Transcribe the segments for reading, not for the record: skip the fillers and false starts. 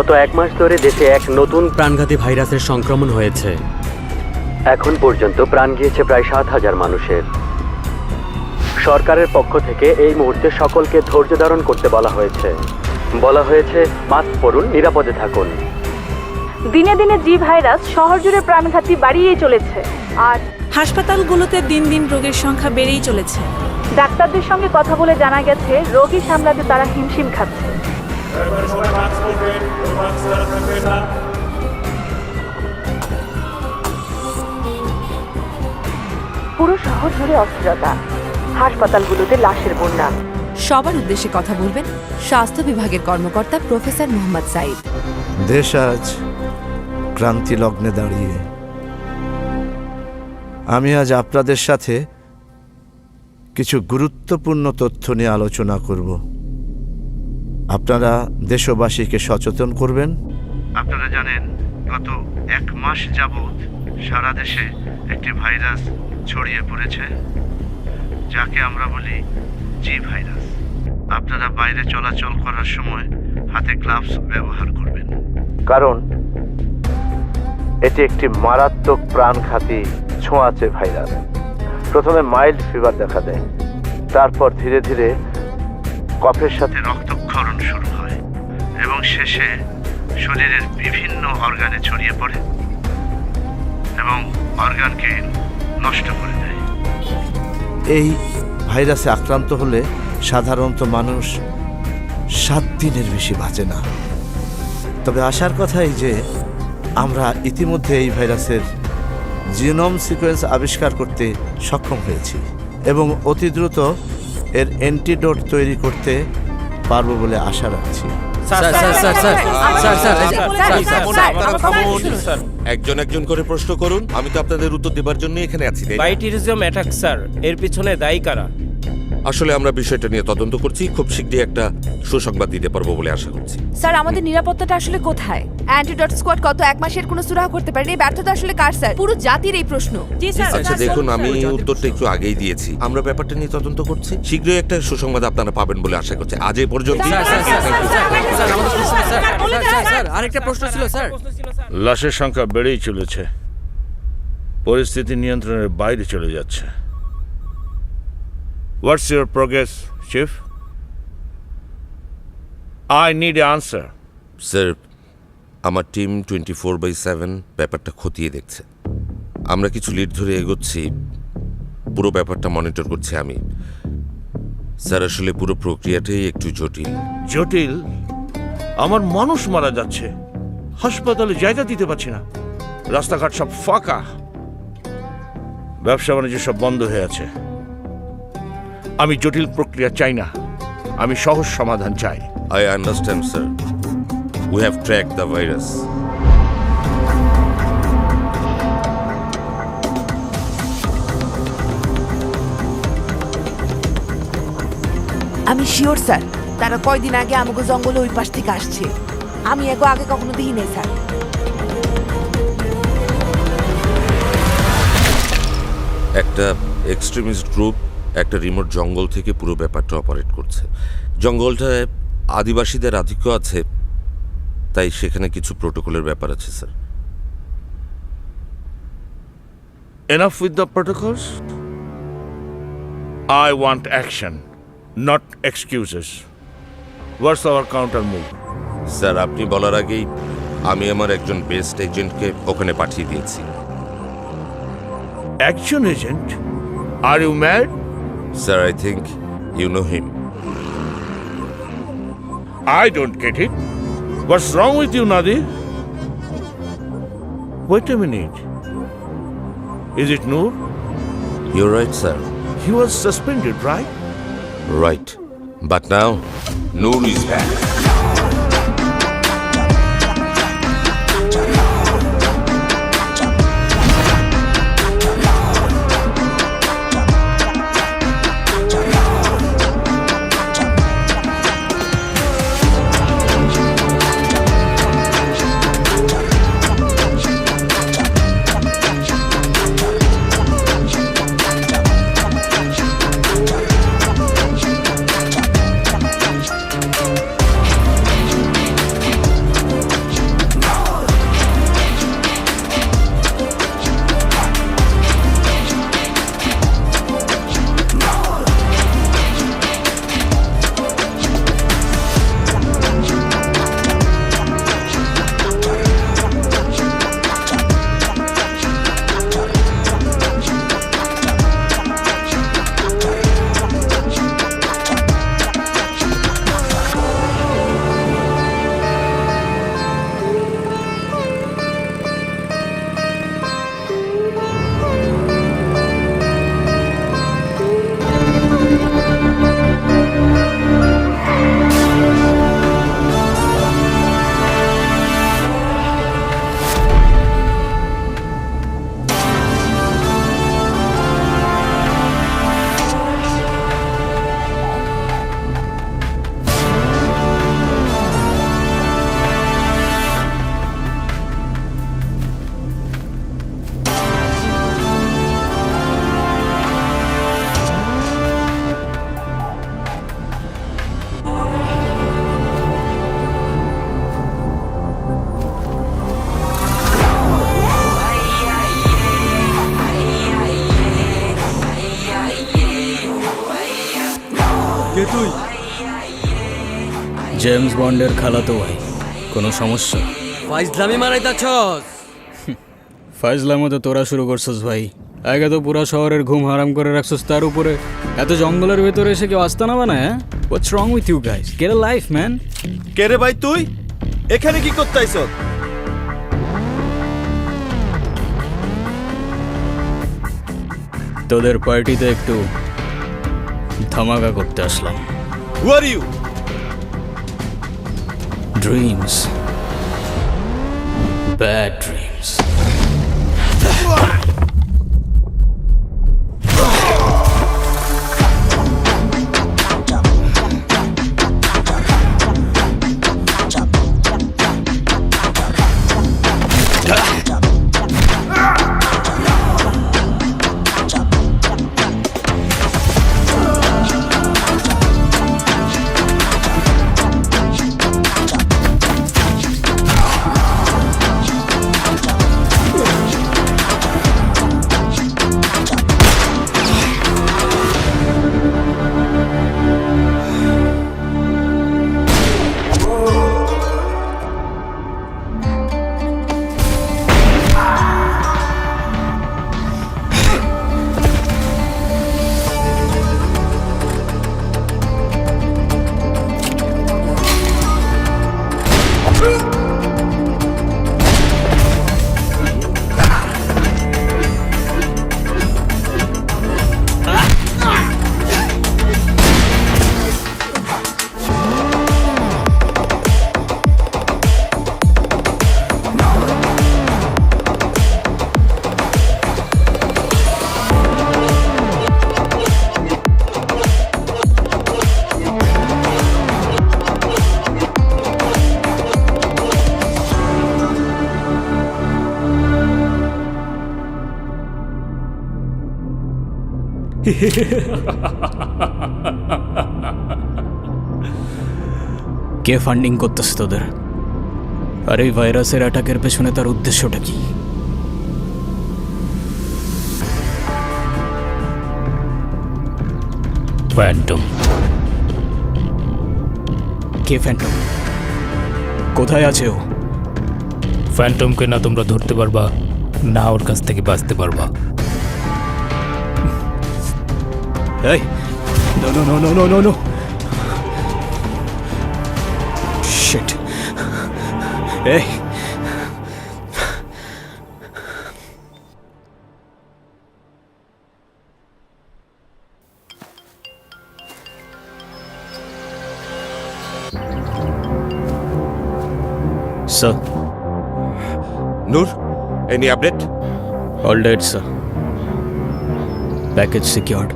গত 1 মাস ধরে দেশে এক নতুন প্রাণঘাতী ভাইরাসের সংক্রমণ হয়েছে। এখন পর্যন্ত প্রাণ গিয়েছে প্রায় 7,000 মানুষের। সরকারের পক্ষ থেকে এই মুহূর্তে সকলকে ধৈর্য ধারণ করতে বলা হয়েছে। মাস্ক পরুন, নিরাপদে থাকুন। দিনে দিনে জি ভাইরাস শহর জুড়ে প্রাণঘাতী বাড়িয়েই চলেছে, আর হাসপাতালগুলোতে দিন দিন রোগীর সংখ্যা বেড়েই চলেছে। ডাক্তারদের সঙ্গে কথা বলে জানা গেছে রোগী সামলাতে তারা হিমশিম খাচ্ছে। পুরো শহর জুড়ে অস্থিরতা, হাসপাতালগুলোতে লাশের বন্যা। সবার উদ্দেশ্যে কথা বলবেন স্বাস্থ্য বিভাগের কর্মকর্তা প্রফেসর মোহাম্মদ সাইদ। দেশ আজ ক্রান্তি লগ্নে দাঁড়িয়ে। আমি আজ আপনাদের সাথে কিছু গুরুত্বপূর্ণ তথ্য নিয়ে আলোচনা করব। আপনারা দেশবাসীকে সচেতন করবেন। আপনারা জানেন গত 1 মাস যাবৎ সারা দেশে একটি ভাইরাস ছড়িয়ে পড়েছে, যাকে আমরা বলি জি ভাইরাস। আপনারা বাইরে চলাচল করার সময় হাতে গ্লাভস ব্যবহার করবেন, কারণ এটি একটি মারাত্মক প্রাণঘাতী ছোঁয়াচে ভাইরাস। প্রথমে মাইল্ড ফিভার দেখা দেয়, তারপর ধীরে ধীরে কফের সাথে রক্তক্ষরণ শুরু হয় এবং শেষে শরীরের বিভিন্ন অর্গানে ছড়িয়ে পড়ে এবং অর্গানকে নষ্ট করে দেয়। এই ভাইরাসে আক্রান্ত হলে সাধারণত মানুষ 7 দিনের বেশি বাঁচে না। তবে আশার কথা এই যে আমরা ইতিমধ্যে এই ভাইরাসের জিনোম সিকোয়েন্স আবিষ্কার করতে সক্ষম হয়েছি এবং অতি দ্রুত এর অ্যান্টিডোট তৈরি করতে পারবো বলে আশা রাখছি। একজন একজন করে প্রশ্ন করুন, আমি তো আপনাদের উত্তর দেবার জন্য এখানে আছি। ভাইটিরিজম অ্যাটাক স্যার, এর পিছনে দায়ী কারা? আসলে আমরা বিষয়টা নিয়ে তদন্ত করছি, খুব শীঘ্রই একটা সুসংবাদ দিতে পারবো বলে আশা করছি। স্যার, আমাদের নিরাপত্তাটা আসলে কোথায়? অ্যান্টিডট স্কোয়াড কত 1 মাসের কোনো সুরাহা করতে পারেনি। এই ব্যর্থতা আসলে কার স্যার? পুরো জাতির এই প্রশ্ন। আচ্ছা দেখুন, আমি উত্তরটা একটু আগেই দিয়েছি। আমরা ব্যাপারটা নিয়ে তদন্ত করছি, শীঘ্রই একটা সুসংবাদ আপনারা পাবেন বলে আশা করছি। আজ এই পর্যন্ত। আরেকটা প্রশ্ন ছিল স্যার। লাশের সংখ্যা বেড়েই চলেছে, পরিস্থিতি নিয়ন্ত্রণের বাইরে চলে যাচ্ছে। What's your progress, Chief? I need an answer. Sir, আমার টিম 24/7 ব্যাপারটা খতিয়ে দেখছে। আমরা কিছু লিড ধরে এগোচ্ছি, পুরো ব্যাপারটা মনিটর করছি আমি। স্যার, আসলে পুরো প্রক্রিয়াটাই একটু জটিল। জটিল? আমার মানুষ মারা যাচ্ছে, হাসপাতালে জায়গা দিতে পারছি না, রাস্তাঘাট সব ফাঁকা, ব্যবসা বাণিজ্য সব বন্ধ হয়ে আছে। আমি জটিল প্রক্রিয়া চাই না, আমি সহজ সমাধান চাই। I understand, sir. We have tracked the virus. আমি শিওর স্যার, তারা কয়দিন আগে আমাকে জঙ্গলে ওই পাশ থেকে আসছে। আমি আগে কখনো দেখি নাই স্যার। একটা এক্সট্রিমিস্ট গ্রুপ একটা রিমোট জঙ্গল থেকে পুরো ব্যাপারটা অপারেট করছে। জঙ্গলটায় আদিবাসীদের আধিক্য আছে, তাই সেখানে কিছু প্রোটোকলের ব্যাপার আছে sir. Enough with the protocols. I want action, not excuses. What's our counter move? Sir, আপনি বলার আগেই আমি আমার একজন বেস্ট এজেন্টকে ওখানে পাঠিয়ে দিয়েছি। Action agent? Are you mad? Sir, I think you know him. I don't get it. What's wrong with you, Nadir? Wait a minute. Is it Noor? You're right, sir. He was suspended, right? Right. But now, Noor is back. James বন্ডের খালাতো ভাই। কোনো সমস্যা? ফাইজলামি মারাইতাছস। ফাইজলামো তো তোরা শুরু করছস ভাই। আগে তো পুরা শহরের ঘুম হারাম করে রাখছস, তার উপরে এত জঙ্গলের ভেতরে এসে কেউ আস্তানা বানায়? হ্যাঁ, what's wrong with you guys? Get a life man. কে রে ভাই তুই? এখানে কি করতে আইছ? তোদের পার্টিতে একটু ধামাকা করতে আসলাম। Who are you? Dreams, bad dreams. কে ফান্ডিং করতেছে তোদের? আর এই ভাইরাসের অ্যাটাকের পেছনে তার উদ্দেশ্যটা কি? ফ্যান্টম। কে ফ্যান্টম? কোথায় আছে ও? ফ্যান্টমকে না তোমরা ধরতে পারবা, না ওর কাছ থেকে বাঁচতে পারবা। এই, no, no, no, no, no, no, no. Shit. Hey. Sir. Noor, any update? All dead, sir. Package secured.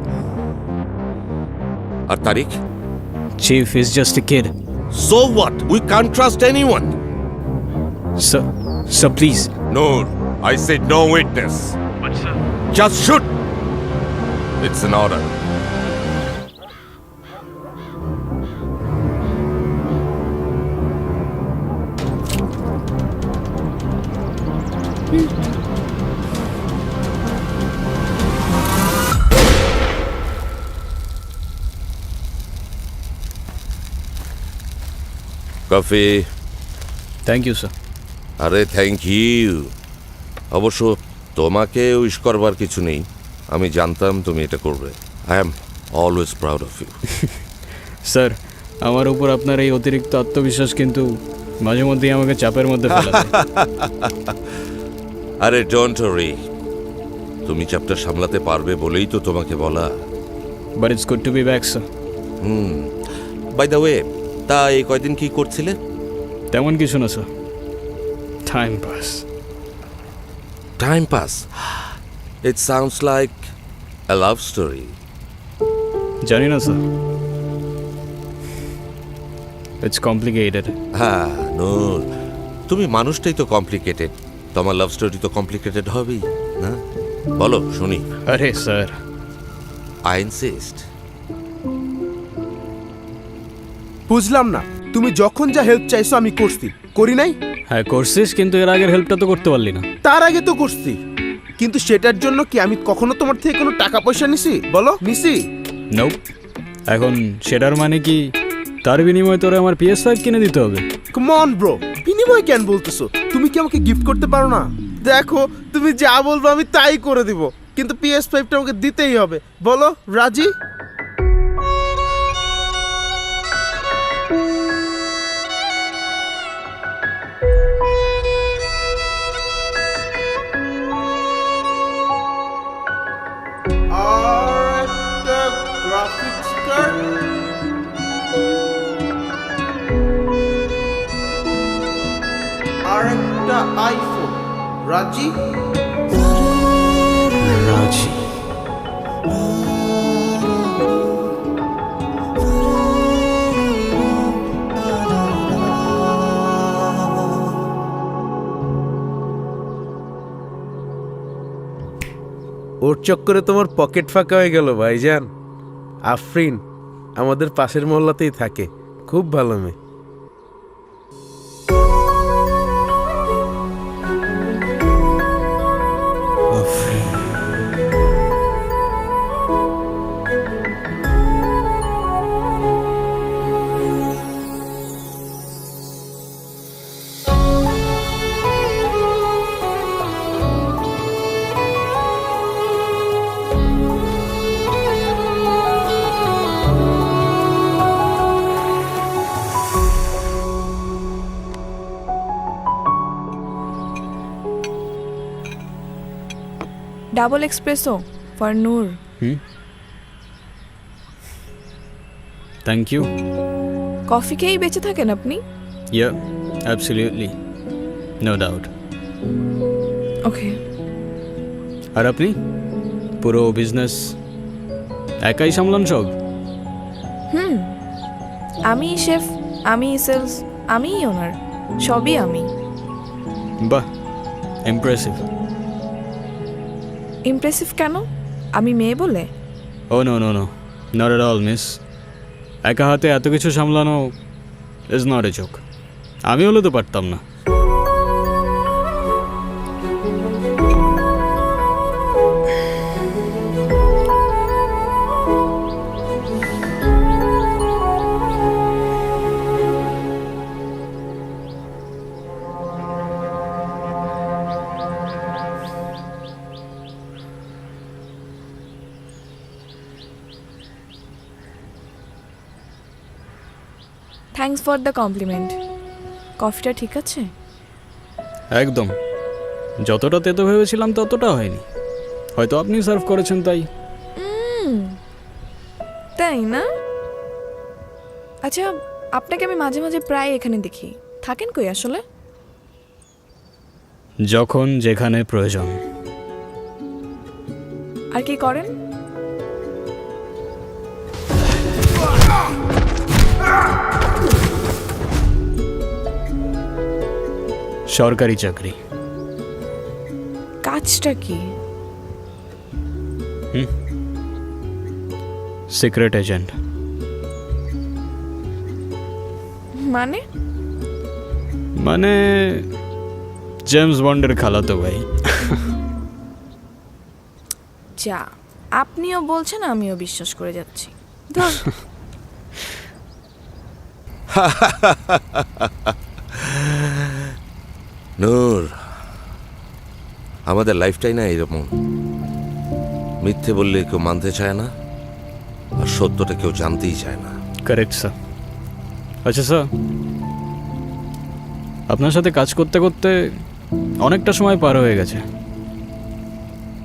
আর তারিখ? Chief is just a kid. So what? We can't trust anyone. Sir, please. Noor, I said no witness. But sir, Just shoot. It's an order. Coffee. Thank you, sir. আরে thank you. অবশ্য তোমাকে wish করবার কিছু নেই, আমি জানতাম তুমি এটা করবে। I am always proud of you. Sir, আমার উপর আপনার এই অতিরিক্ত আত্মবিশ্বাস কিন্তু মাঝে মধ্যেই আমাকে চাপের মধ্যে ফেলে দেয়। আরে ডোন্ট ওয়ারি, তুমি চ্যাপ্টার সামলাতে পারবে বলেই তো তোমাকে বলা। But it's good to be back, sir. By the way, তা এই কয়দিন কি করছিলে? তেমন কিছু না, sir. Time pass. Time pass? It sounds like a love story. জানি না, স্যার। It's complicated. হ্যাঁ নূর, তুমি মানুষটাই তো কমপ্লিকেটেড, তোমার লাভ স্টোরি তো কমপ্লিকেটেড হবেই না? বলো শুনি। আরে স্যার, আই ইনসিস্ট। বুঝলাম না, তুমি যখন যা হেল্প চাইছো আমি করছি, করি নাই? হ্যাঁ করছিস, কিন্তু এর আগের হেল্পটা তো করতে পারলি না। তার আগে তো করছি, কিন্তু সেটার জন্য কি আমি কখনো তোমার থেকে কোনো টাকা পয়সা নিছি? বলো নিছি? নোপ। এখন সেটার মানে কি তার বিনিময়ে তোরে আমার PS5 কিনে দিতে হবে। কাম অন ব্রো, বিনিময় কেন বলতেছো? তুমি কি আমাকে গিফট করতে পারো না? দেখো, তুমি যা বলবো আমি তাই করে দিব, কিন্তু PS5টা আমাকে দিতেই হবে। বলো রাজি? আর একটা গ্রাফিক্স কার্ড, আর একটা আইফোন। রাজি? রাজি। ওর চক্করে তোমার পকেট ফাঁকা হয়ে গেল ভাইজান। আফরিন আমাদের পাশের মহল্লাতেই থাকে, খুব ভালো মেয়ে। Double espresso for Noor. Thank you. Coffee খেয়েই বেঁচে থাকেন আপনি? Yeah, absolutely, no doubt. Okay. আর আপনি পুরো বিজনেস একাই সামলান সব? আমি শেফ, আমি সেলস, আমি ওনার, সবই আমি। বাহ, ইমপ্রেসিভ। ইমপ্রেসিভ কেন? আমি মেয়ে বলে? Oh no no no, not at all miss. একা হাতে এত কিছু সামলানো ইজ নট এ জোক। আমি হলে তো পারতাম না। Thanks for the compliment. কফিটা ঠিক আছে? একদম, যতটা তেতো ভেবেছিলাম ততটা হয়নি। হয়তো আপনি সার্ভ করেছেন তাই। তাই না? আচ্ছা, আপনাকে আমি মাঝে মাঝে প্রায় এখানে দেখি, থাকেন কই আসলে? যখন যেখানে প্রয়োজন। আর কি করেন? সরকারি চাকরি। কাজটা কি? Secret agent. মানে? মানে জেমস বন্ডের খালাতো ভাই। যা, আপনিও বলছেন আমিও বিশ্বাস করে যাচ্ছি। ধর। নূর, আমাদের লাইফটাই না এরকম। মিথ্যে বললে কেউ মানতে চায় না, আর সত্যটা কেউ জানতেই চায় না। Correct sir. আচ্ছা স্যার, আপনার সাথে কাজ করতে করতে অনেকটা সময় পার হয়ে গেছে,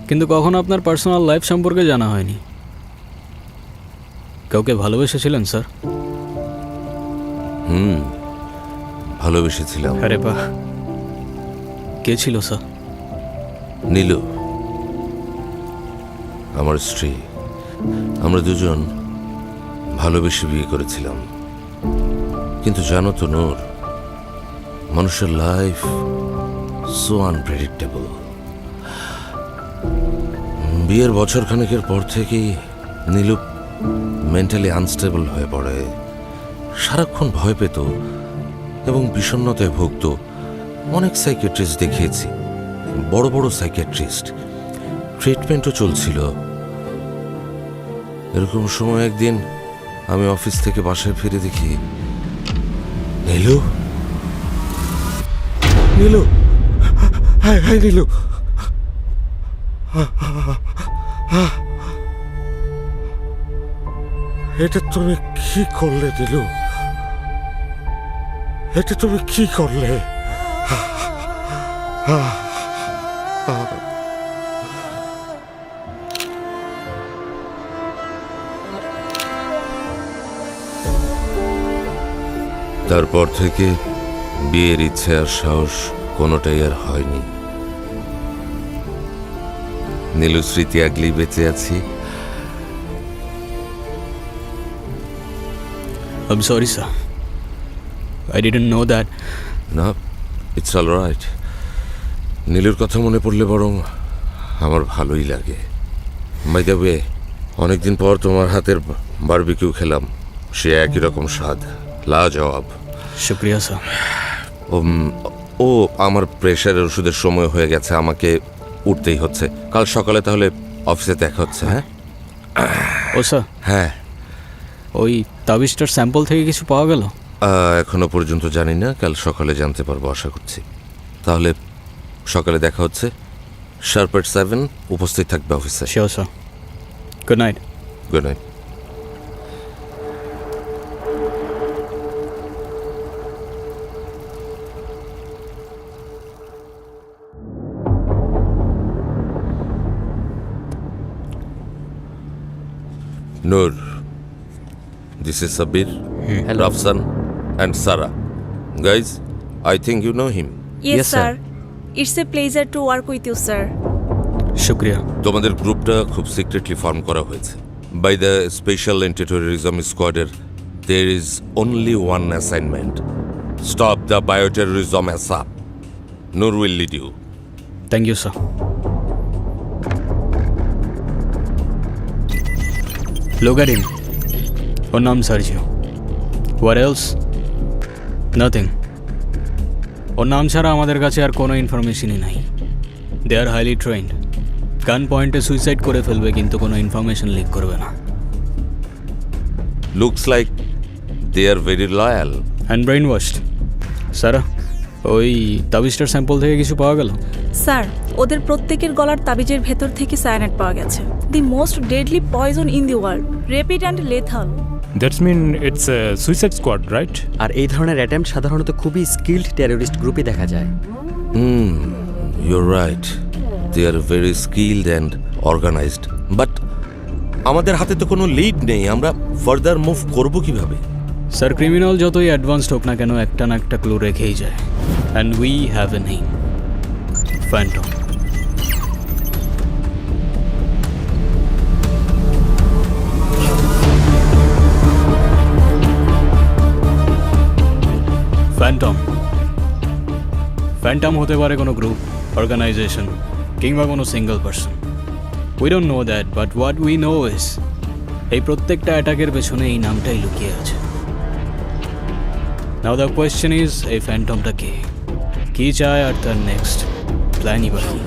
কিন্তু কখনো আপনার পার্সোনাল লাইফ সম্পর্কে জানা হয়নি। কাউকে ভালোবেসেছিলেন স্যার? ভালোবেসেছিলাম। আরে বাহ, কে ছিল স্যার? নীলু, আমার স্ত্রী। আমরা দুজন ভালোবেসে বিয়ে করেছিলাম। কিন্তু জানো তো নূর, মানুষের লাইফ সো আনপ্রেডিক্টেবল। বিয়ের বছরখানেকের পর থেকেই নীলু মেন্টালি আনস্টেবল হয়ে পড়ে। সারাক্ষণ ভয় পেত এবং বিষণ্ণতায় ভুগত। অনেক সাইকিয়াট্রিস্ট দেখিয়েছি, বড় বড় সাইকিয়াট্রিস্ট, ট্রিটমেন্টও চলছিল। এরকম সময় একদিন আমি অফিস থেকে বাসায় ফিরে দেখি নীলু, নীলু, হাই হাই নীলু, এটা তুমি কি করলে নীলু? এটা তুমি কি করলে? তারপর থেকে বিয়ের ইচ্ছে আর সাহস কোনোটাই আর হয়নি। নীলু স্মৃতি আগলেই বেঁচে আছি। I'm sorry, sir. I didn't know that. না, ইটস অল রাইট। নীলুর কথা মনে পড়লে বরং আমার ভালোই লাগে। বাই দ্য ওয়ে, অনেকদিন পর তোমার হাতের বারবিকিউ খেলাম, সে একই রকম স্বাদ, লাজবাব। শুক্রিয়া স্যার। ও আমার প্রেশারের ওষুধের সময় হয়ে গেছে, আমাকে উঠতেই হচ্ছে। কাল সকালে তাহলে অফিসে দেখা হচ্ছে। হ্যাঁ ও স্যার, হ্যাঁ। ওই তাবিজটার স্যাম্পল থেকে কিছু পাওয়া গেল? এখনো পর্যন্ত জানি না, কাল সকালে জানতে পারবো আশা করছি। তাহলে সকালে দেখা হচ্ছে, শার্প এট 7 উপস্থিত থাকবে অফিসে। Sure sir. Good night. Good night. Noor, this is Sabir, Rafsan, and Sarah. Guys, I think you know him. Yes, sir. It's a pleasure to work with you, sir. শুক্রিয়া। তোমাদের গ্রুপটা খুব সিক্রেটলি ফর্ম করা হয়েছে by the special anti terrorism স্কোয়াডের। There is only one assignment, stop the bioterrorism ASAP. Noor will lead you. Thank you sir. Look at him. ওর নাম Sergio. What else? Nothing. ওর নাম ছাড়া আমাদের কাছে আর কোনো ইনফরমেশনই নাই। They are highly trained. Gun পয়েন্টে সুইসাইড করে ফেলবে, কিন্তু কোনো ইনফরমেশন লিক করবে না। Looks like they are very loyal. And brainwashed. Sara, ওই তাবিজটার স্যাম্পল থেকে কিছু পাওয়া গেল? স্যার, ওদের প্রত্যেকের গলার তাবিজের ভেতর থেকে সায়ানাইড পাওয়া গেছে। The most deadly poison in the world, rapid and lethal. That's mean it's a suicide squad, right? আর এই ধরনের অ্যাটেম্প্ট সাধারণত খুবই স্কিল্ড টেররিস্ট গ্রুপে দেখা যায়। You're right. They are very skilled and organized. But আমাদের হাতে তো কোনো লিড নেই, আমরা ফার্দার মুভ করব কিভাবে? স্যার, ক্রিমিনাল যতই অ্যাডভান্সড হোক না কেন, একটা না একটা ক্লু রেখেই যায়। And we have a name, Phantom. Phantom Phantom হতে পারে কোনো গ্রুপ, অর্গানাইজেশন কিংবা কোনো single person. We don't know that, but what we know is এই প্রত্যেকটা অ্যাটাকের পেছনে এই নামটাই লুকিয়ে আছে। নাও দ্য কোয়েশ্চেন ইজ, এই ফ্যান্টমটা কে, কি চায়, আর তার নেক্সট প্ল্যানই বা কি?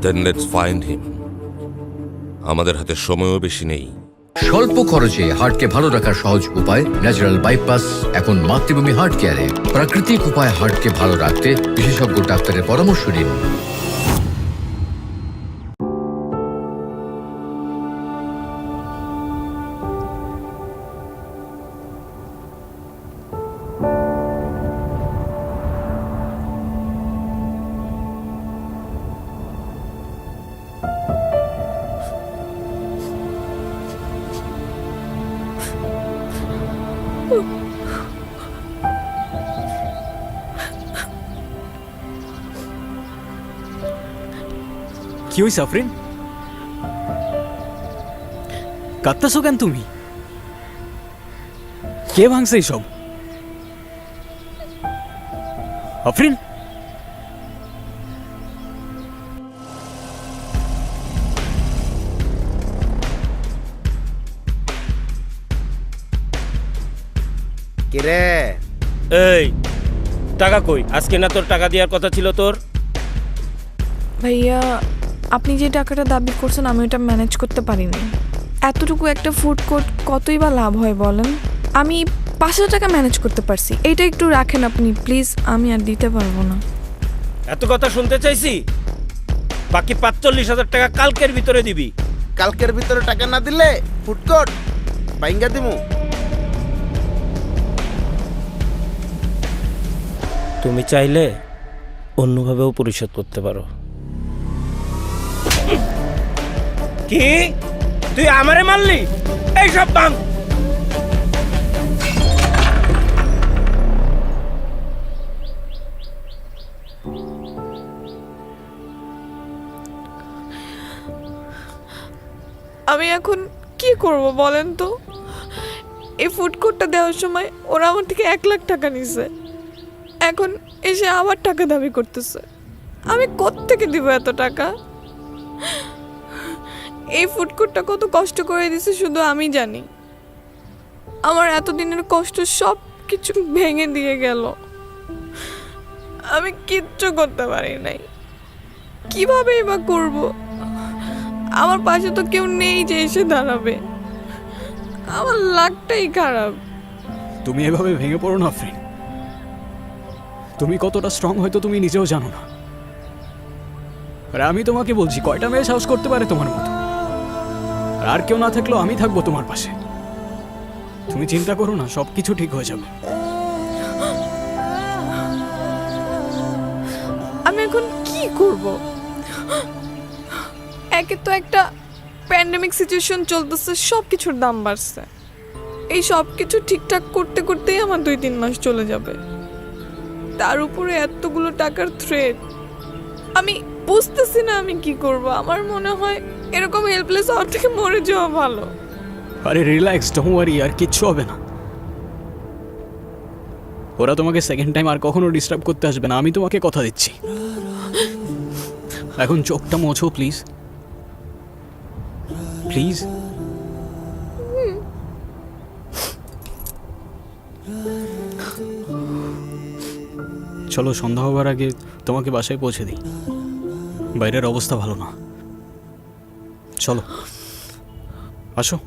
Then let's find him. আমাদের হাতে সময়ও বেশি নেই। স্বল্প খরচে হার্টকে ভালো রাখার সহজ উপায়, ন্যাচারাল বাইপাস এখন মাতৃভূমি হার্ট কেয়ারে। প্রাকৃতিক উপায়ে হার্টকে ভালো রাখতে বিশেষজ্ঞ ডাক্তারের পরামর্শ নিন। কি হইছে আফরিন? কাঁদতেছো কেন তুমি? কে ভাঙছে এইসব? আফরিন, কিরে? এই টাকা কই? আজকে না তোর টাকা দেওয়ার কথা ছিল তোর? ভাইয়া, আপনি যে টাকাটা দাবি করছেন আমি ওটা ম্যানেজ করতে পারিনি। এতটুকু একটা ফুড কোর্ট কতই বা লাভ হয় বলেন? আমি 5,000 টাকা ম্যানেজ করতে পারছি, এইটা একটু রাখেন আপনি প্লিজ, আমি আর দিতে পারবো না। এত কথা শুনতে চাইছি? বাকি 45,000 টাকা কালকের ভিতরে দিবি। কালকের ভিতরে টাকা না দিলে ফুড কোর্ট বাইঙ্গা দিমু। তুমি চাইলে অন্যভাবেও পরিশোধ করতে পারো। কি তুই আমারে মারলি? এই সব বাং। আমি এখন কি করব বলেন তো? এই ফুড কোর্টটা দেওয়ার সময় ওরা আমার থেকে 1 লাখ টাকা নিছে, এখন এসে আবার টাকা দাবি করতেছে। আমি কোত্থেকে দিব এত টাকা? এই ফুড কোর্টটা কত কষ্ট করে দিছে শুধু আমি জানি। আমার এতদিনের কষ্ট সব কিছু ভেঙে দিয়ে গেল। আমি কিচ্ছু করতে পারি নাই, কিভাবেই বা করব? আমার পাশে তো কেউ নেই যে এসে দাঁড়াবে। আমার লাকটাই খারাপ। তুমি এভাবে ভেঙে পড়ো না ফ্রেন্ড। তুমি কতটা স্ট্রং হয়তো তুমি নিজেও জানো না। আর আমি তোমাকে বলছি, কয়টা মেয়ে সাহস করতে পারে তোমার মতো? আর কেউ না থাকলেও আমি থাকবো তোমার পাশে। তুমি চিন্তা করো না, সব কিছু ঠিক হয়ে যাবে। আমি এখন কি করব? একে তো একটা প্যান্ডেমিক সিচুয়েশন চলতেছে, সব কিছুর দাম বাড়ছে। এই সব কিছু ঠিকঠাক করতে করতেই আমার 2-3 মাস চলে যাবে। তার উপরে এতগুলো টাকার থ্রেট। আমি বুঝতেছি না আমি কি করব। আমার মনে হয় এরকম হেল্পলেস হওয়ার থেকে মরে যাওয়া ভালো। আরে রিল্যাক্স, ডোন্ট ওয়ারি, আর কিচ্ছু হবে না। ওরা তোমাকে সেকেন্ড টাইম আর কখনো ডিস্টার্ব করতে আসবে না, আমি তোমাকে কথা দিচ্ছি। এখন চোখটা মোছো প্লিজ, প্লিজ। চলো, সন্ধ্যা হবার আগে তোমাকে বাসায় পৌঁছে দিই। বাইরের অবস্থা ভালো না। চলো, আসো।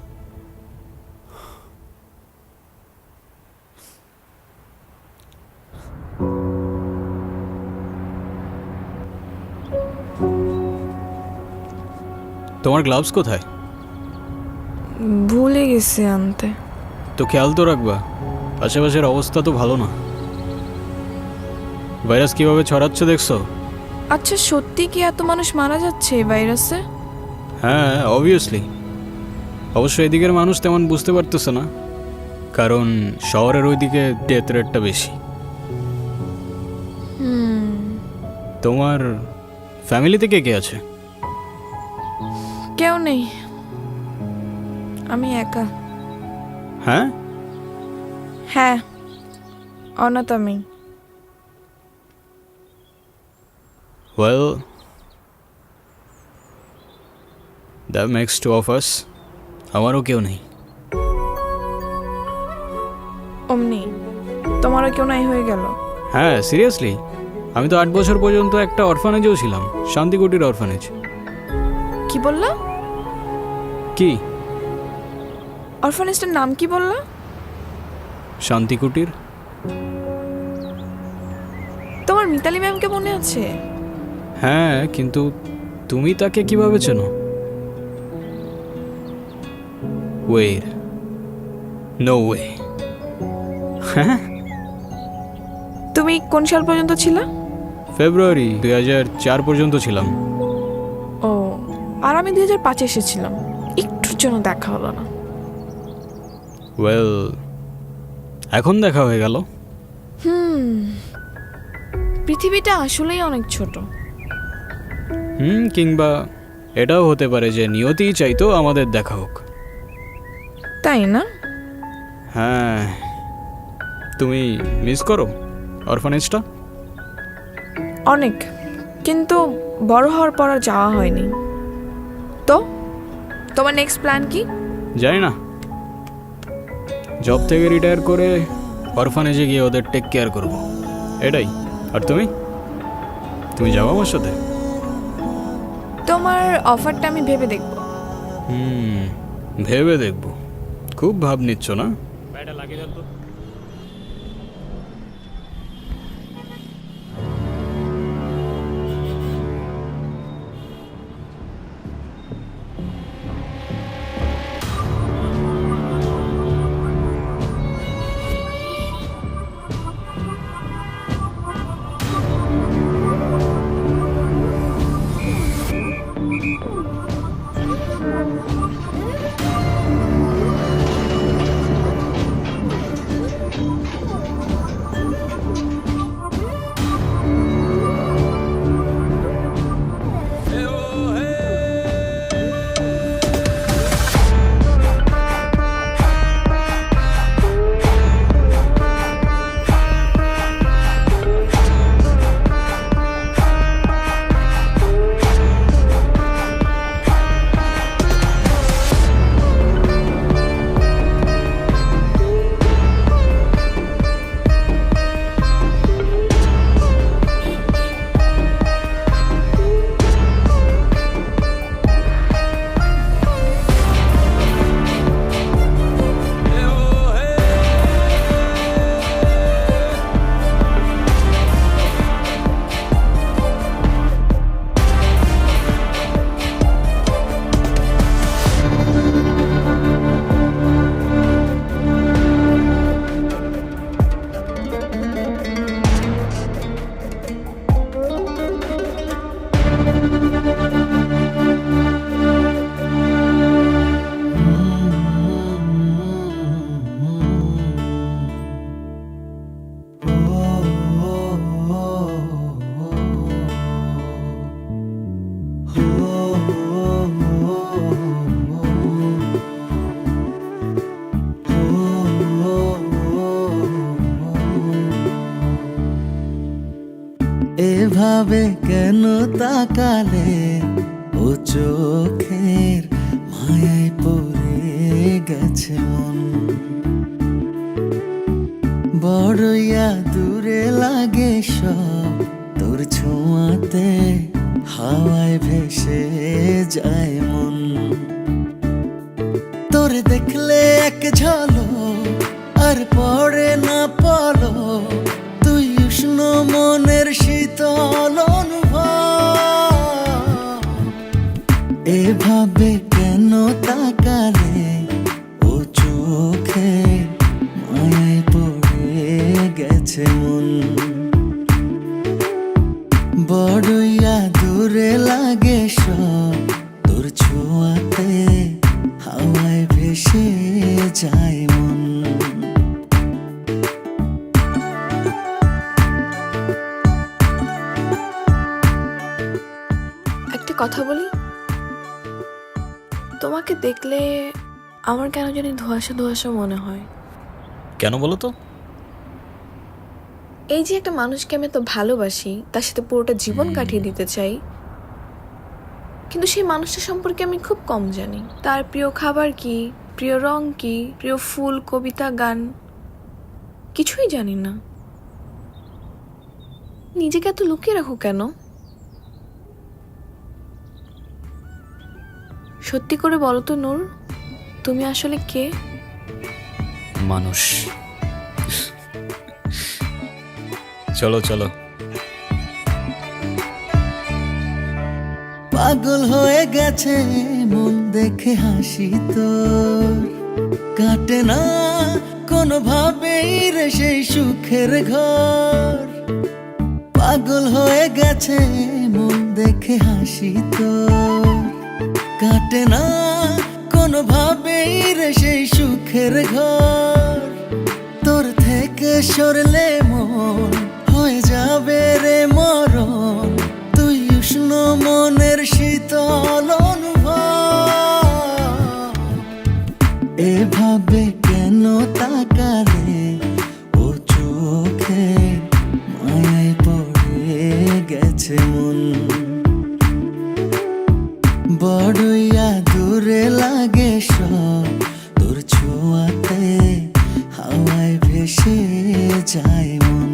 তোমার গ্লাভস কোথায়? ভুলে গেছি আনতে। তো খেয়াল তো রাখবা, আশেপাশের অবস্থা তো ভালো না। ভাইরাস কিভাবে ছড়াচ্ছে দেখছো? আচ্ছা, সত্যি কি এত মানুষ মারা যাচ্ছে এই ভাইরাসে? হ্যাঁ, অবভিয়াসলি। অবশ্য এদিকের মানুষ তেমন বুঝতে পারতেছে না, কারণ শহরের ওইদিকে ডেথ রেটটা বেশি। তোমার ফ্যামিলিতে কে কে আছে? কেউ নেই, আমি একা। হ্যাঁ হ্যাঁ, অনাথ আমি। Well, that makes two of us. আমারও কেউ নেই। অমনি তোমারও কেউ নাই হয়ে গেল? হ্যাঁ, সিরিয়াসলি। আমি তো 8 বছর পর্যন্ত একটা অরফানেজেও ছিলাম, শান্তিকুটির অরফানেজ। কি বললা? কি? অরফানেজটার নাম কি বললা? শান্তিকুটির। তোমার মিতালি ম্যামকে মনে আছে? হ্যাঁ, কিন্তু তুমি তাকে কিভাবে চেনো? Wait, no way. হ্যাঁ, তুমি কোন সাল পর্যন্ত ছিলা? ফেব্রুয়ারি 2004 পর্যন্ত ছিলাম। ও, আর আমি 2005 এসেছিলাম। একটুর জন্য দেখা হলো না। ওয়েল, এখন দেখা হয়ে গেল। পৃথিবীটা আসলেই অনেক ছোট। কিংবা এটাও হতে পারে যে নিয়তিই চাইতো আমাদের দেখা হোক, তাই না? হ্যাঁ। তুমি মিস করো অরফানেজটা? অনেক, কিন্তু বড় হওয়ার পর আর যাওয়া হয়নি। তো তোমার নেক্সট প্ল্যান কি? জানি না, জব থেকে রিটায়ার করে অরফানেজে গিয়ে ওদের টেক কেয়ার করব, এটাই। আর তুমি তুমি যাও আমার সাথে? তোমার অফারটা আমি ভেবে দেখব। ভেবে দেখব। খুব ভাব নিচ্ছ না? ব্যাটা লাগিয়ে দেন তো। এভাবে কেন তাকালে, ও চোখের মায়ায় পড়ে গেছে মন। বড়ইয়া দূরে লাগে সব তোর ছোঁয়াতে, হাওয়ায় ভেসে যায় মন। তোর দেখলে এক ঝলক আর পড়ে না পলো, তুই উষ্ণ মনের শীতল অনুভব। এভাবে কেন তাকালে, ও চোখে মায়ায় পড়ে গেছে মন। বড়ইয়া দূরে লাগে সব তোর ছোঁয়াতে, হাওয়ায় ভেসে যায় মন। একটা কথা বলি, তোমাকে দেখলে আমার কেন জানি ধোঁয়াশা ধোঁয়াশা মনে হয়। কেন বলো তো? এই যে একটা মানুষকে আমি এত ভালোবাসি, তার সাথে পুরোটা জীবন কাটিয়ে দিতে চাই, কিন্তু সেই মানুষটা সম্পর্কে আমি খুব কম জানি। তার প্রিয় খাবার কি, প্রিয় রং কি, প্রিয় ফুল, কবিতা, গান, কিছুই জানি না। নিজেকে এত লুকিয়ে রাখো কেন? সত্যি করে বলো তো নূর, তুমি আসলে কে? মানুষ। চলো চলো। পাগল হয়ে গেছে মন দেখে হাসি তোর, কাটে না কোনোভাবেই রে সেই সুখের ঘর। পাগল হয়ে গেছে মন দেখে হাসি তোর, কাটে না কোনোভাবেই রে সেই সুখের ঘর। তোর থেকে সরলে মন হয়ে যাবে রে মরণ, তুই উষ্ণ মনের শীতল অনুভব। এভাবে কেন তাকালে, ও চোখে মায়ায় পড়ে গেছে মন। বড়ইয়া দূরে লাগে সব তোর ছোঁয়াতে, হাওয়ায় ভেসে যায় মন।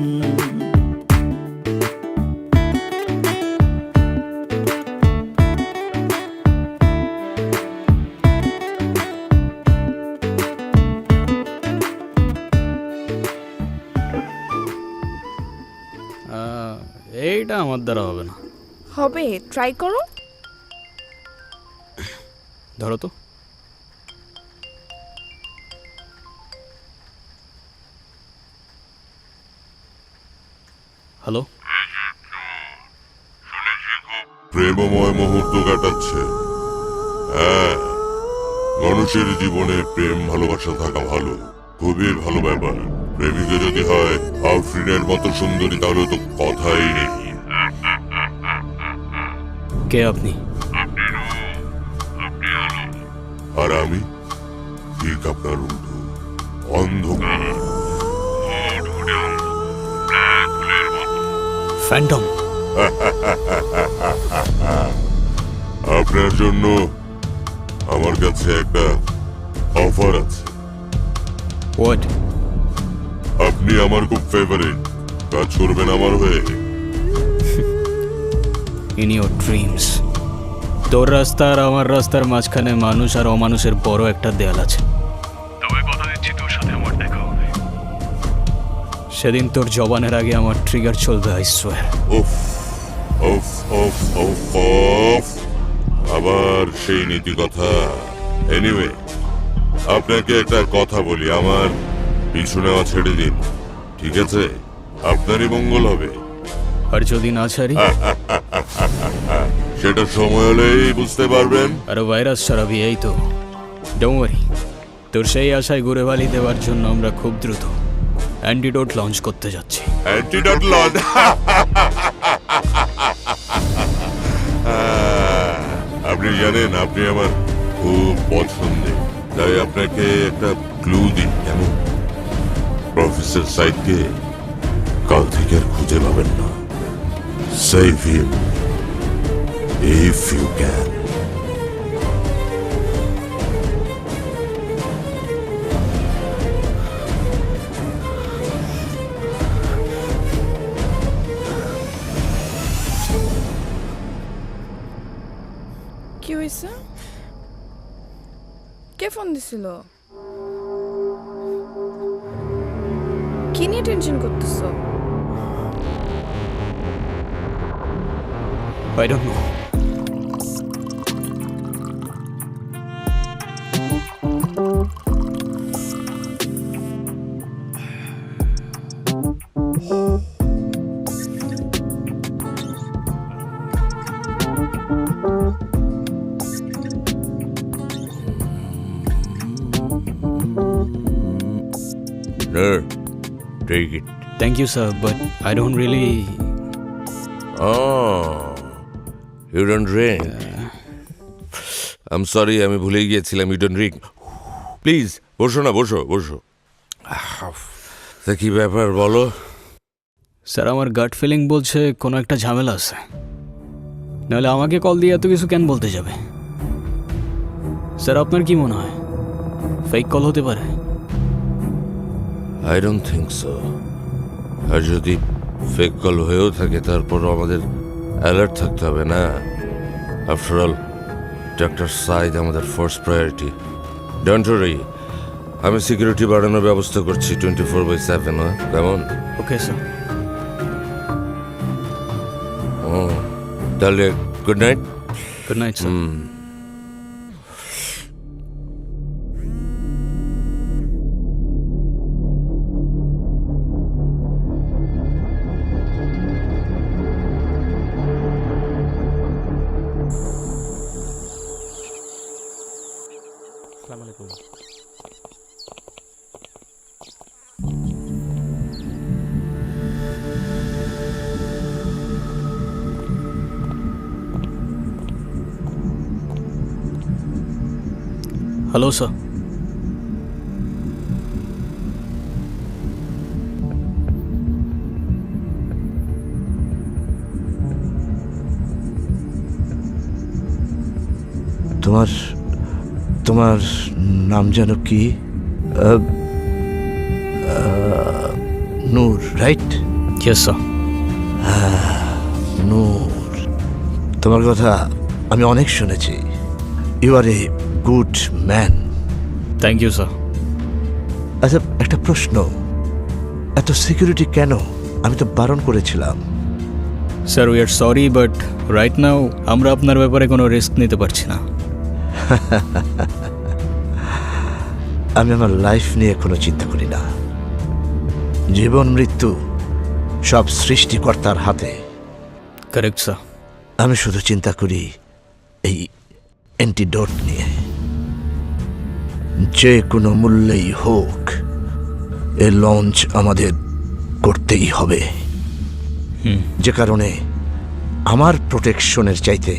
আমার দ্বারা হবে না। হবে, ট্রাই করো। ধরো তো। হ্যালো, প্রেমময় মুহূর্ত কাটাচ্ছে। হ্যাঁ, মানুষের জীবনে প্রেম ভালোবাসা থাকা ভালো, খুবই ভালো ব্যাপার। প্রেমিকা যদি হয় আফরিনের মতো সুন্দরী তাহলে তো কথাই নেই। কে আপনি? আর আমি ঠিক আপনার উল্টো, অন্ধকার, ফ্যান্টম। আপনার জন্য আমার কাছে একটা অফার আছে। হোয়াট? আপনি আমার খুব ফেভারিট, কাজ করবেন আমার হয়ে। In your dreams. তোর রাস্তা আর আমার রাস্তার মাঝখানে মানুষ আর অমানুষের বড় একটা দেয়াল আছে। তবে কথা দিচ্ছি তোর সাথে আমার দেখা হবে। সেদিন তোর জবানের আগে আমার ট্রিগার চলবে, আই সোয়ার। উফ উফ উফ উফ উফ, আবার সেই নীতি কথা। এনিওয়ে, আপনাকে একটা কথা বলি, আমার পিছু নেওয়া ছেড়ে দিন, ঠিক আছে? আপনারই মঙ্গল হবে। আর যদি না ছাড়ি? সেটা সময় হলেই বুঝতে পারবেন। আর ভাইরাস ছাড়াবি, এই তো। ডোন্ট ওয়ারি, তোর সেই আশায় ঘুরে বালি দেওয়ার জন্য আমরা খুব দ্রুত অ্যান্টিডোট লঞ্চ করতে যাচ্ছি। Antidote launch? আপনি জানেন আপনি আমার খুব পছন্দের, তাই আপনাকে একটা ক্লু দিন। কেমন? প্রফেসর সাইদকে কাল থেকে আর খুঁজে পাবেন না। Save him if you can. কি হয়েছে? কে ফোন দিছিল? কি নিয়ে টেনশন করতেছো? I don't know. Sir, take it. Thank you, sir, but I don't really... Oh, you don't drink. I'm sorry, আমি ভুলে গিয়েছিলাম, you don't drink. প্লিজ বসো না, বসো বসো। তা কি ব্যাপার বলো? স্যার, আমার গাট ফিলিং বলছে কোনো একটা ঝামেলা আছে, নাহলে আমাকে কল দিয়ে এত কিছু কেন বলতে যাবে? স্যার, আপনার কি মনে হয় ফেক কল হতে পারে? I don't think so. আর যদি ফেক কল হয়েও থাকে তারপরও আমাদের অ্যালার্ট থাকতে হবে না? আফটার অল ডক্টর সাইদ আমাদের ফার্স্ট প্রায়োরিটি। ডোন্ট ওয়ারি, আমি সিকিউরিটি বাড়ানোর ব্যবস্থা করছি 24/7। কেমন? ওকে স্যার। ও তাহলে good night. Good night sir. Hello sir. তোমার নাম যেন কি? Noor, right? Yes sir. Noor, তোমার কথা আমি অনেক শুনেছি। You are a good man. Thank you sir. আচ্ছা, একটা প্রশ্ন, এত সিকিউরিটি কেন? আমি তো বারণ করেছিলাম। Sir we are sorry but right now আমরা আপনার ব্যাপারে কোনো রিস্ক নিতে পারছি না। আমি আমার লাইফ নিয়ে কোনো চিন্তা করি না। জীবন মৃত্যু সব সৃষ্টিকর্তার হাতে। Correct sir. আমি শুধু চিন্তা করি এই অ্যান্টিডোট নিয়ে। যে কোনো মূল্যেই হোক এ লঞ্চ আমাদের করতেই হবে, যে কারণে আমার প্রোটেকশনের চাইতে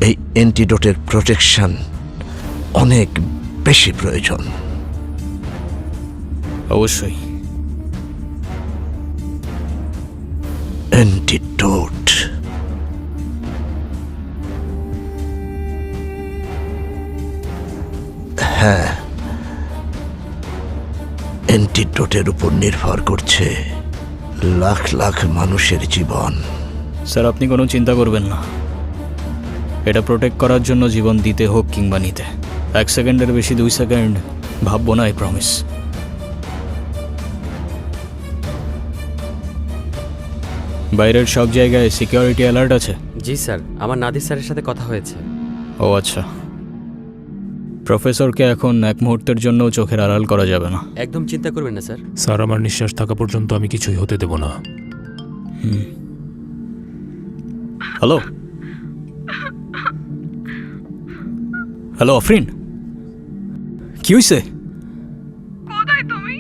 এই অ্যান্টিডোটের প্রোটেকশন অনেক বেশি প্রয়োজন। অবশ্যই। অ্যান্টিডোট হ্যাঁ, অ্যান্টিডোটের উপর নির্ভর করছে লাখ লাখ মানুষের জীবন। স্যার আপনি কোনো চিন্তা করবেন না, এটা প্রোটেক্ট করার জন্য জীবন দিতে হোক কিংবা নিতে 1 সেকেন্ডের বেশি 2 সেকেন্ড ভাববো না, আই প্রমিস। বাইরের সব জায়গায় সিকিউরিটি অ্যালার্ট আছে? জি স্যার, আমার নাদির স্যারের সাথে কথা হয়েছে। ও আচ্ছা। প্রফেসরকে এখন এক মুহূর্তের জন্য চোখের আড়াল করা যাবে না। একদম চিন্তা করবেন না স্যার। স্যার আমার নিঃশ্বাস থাকা পর্যন্ত আমি কিছুই হতে দেব না। হ্যালো হ্যালো আফরিন, কি হয়েছে? কোথায় তুমি?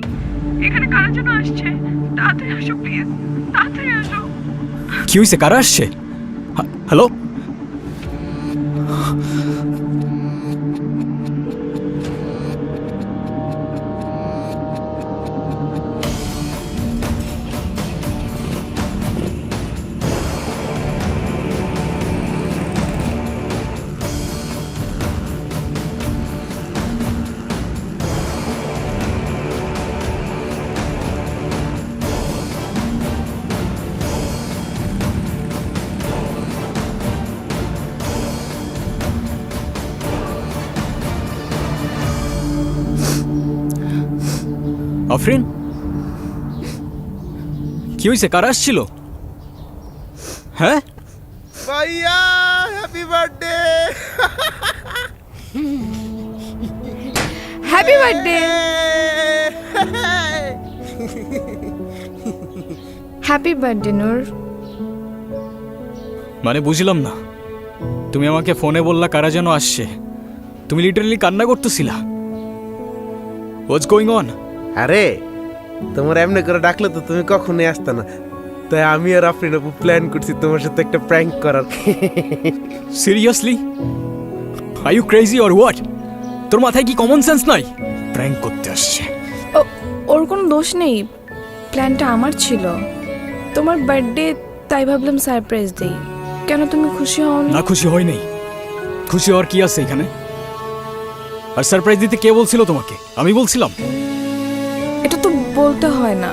এখানে কারা যেন আসছে, তাড়াতাড়ি আসো প্লিজ, তাড়াতাড়ি আসো। কি হয়েছে? কারা আসছে? হ্যালো আফরিন, কি হয়েছে? কারা আসছিল? হ্যাঁ ভাইয়া happy birthday. Happy birthday. Happy birthday Noor. মানে বুঝলাম না, তুমি আমাকে ফোনে বললা কারা যেন আসছে, তুমি লিটারালি কান্না করতেছিলা। হোয়াটস গোয়িং অন? আরে তোমার এমনি করে ডাকলে তো তুমি কখনোই আসতে না, তাই আমি আর আফরিন আপু প্ল্যান করছি তোমার সাথে একটা প্র্যাঙ্ক করার। Seriously? Are you crazy or what? তোর মাথায় কি কমন সেন্স নাই? প্র্যাঙ্ক করতে আসছে। ওর কোনো দোষ নেই, প্ল্যানটা আমার ছিল। তোমার বার্থডে, তাই ভাবলাম সারপ্রাইজ দেই। কেন তুমি খুশি হও না? খুশি হই নাই। খুশি হওয়ার কি আছে এখানে? আর সারপ্রাইজ দিতে কে বলছিল তোমাকে? আমি বলছিলাম? এটা তো বলতে হয় না।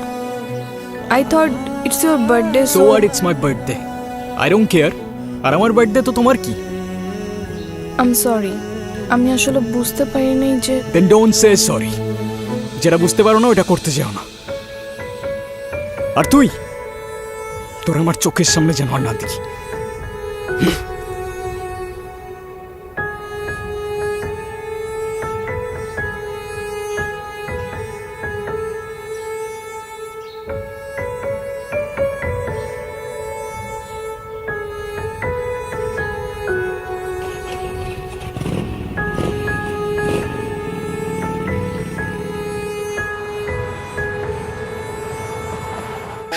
I thought it's your birthday. So what, it's my birthday, I don't care. আর আমার বার্থডে তো তোমার কি? আই এম সরি, আমি আসলে বুঝতে পারিনি যে। Then don't say sorry. যেটা বুঝতে পারো না ওটা করতে যাও না। আর তুই, তোর আমার চোখের সামনে যেন আর না দেখি।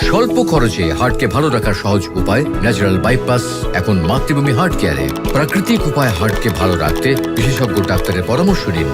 স্বল্প খরচে হার্টকে ভালো রাখার সহজ উপায় ন্যাচারাল বাইপাস এখন মাতৃভূমি হার্ট কেয়ারে। প্রাকৃতিক উপায়ে হার্টকে ভালো রাখতে বিশেষজ্ঞ ডাক্তারের পরামর্শ নিন।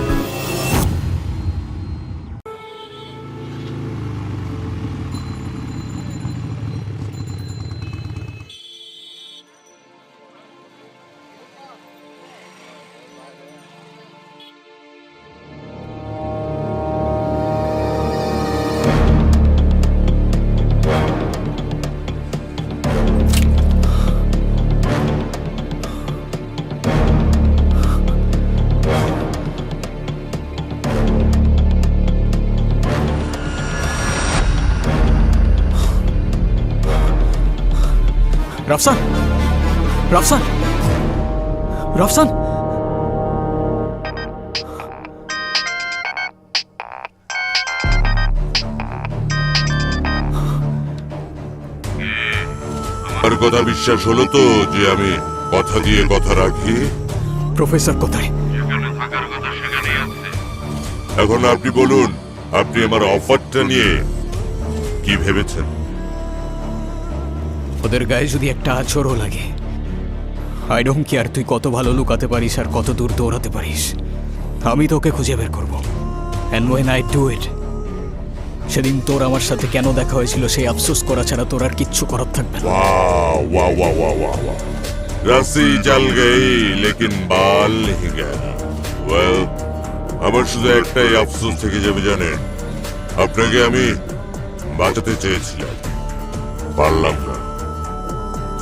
রাফসান, রাফসান, রাফসান। আমার কথা বিশ্বাস হলো তো যে আমি কথা দিয়ে কথা রাখি? প্রফেসর কোথায়? এখন আপনি বলুন, আপনি আমার অফারটা নিয়ে কি ভেবেছেন? ওদের গায়ে যদি একটা আছরও লাগে, আই ডোন্ট কেয়ার তুই কত ভালো লুকাতে পারিস আর কত দূর দৌড়াতে পারিস, আমি তোকে খুঁজে বের করবো। And when I do it, সেদিন তোর আমার সাথে কেন দেখা হয়েছিল সেই আফসোস করা ছাড়া তোর আর কিচ্ছু করার থাকবে না। वाह वाह वाह वाह वाह वाह रस्सी चल गई लेकिन बाल नहीं गया। ওয়েল, আমার শুধু একটাই আফসোস থেকে যাবে জানেন, আপনাকে আমি বাঁচাতে চেয়েছিলাম, পারলাম না।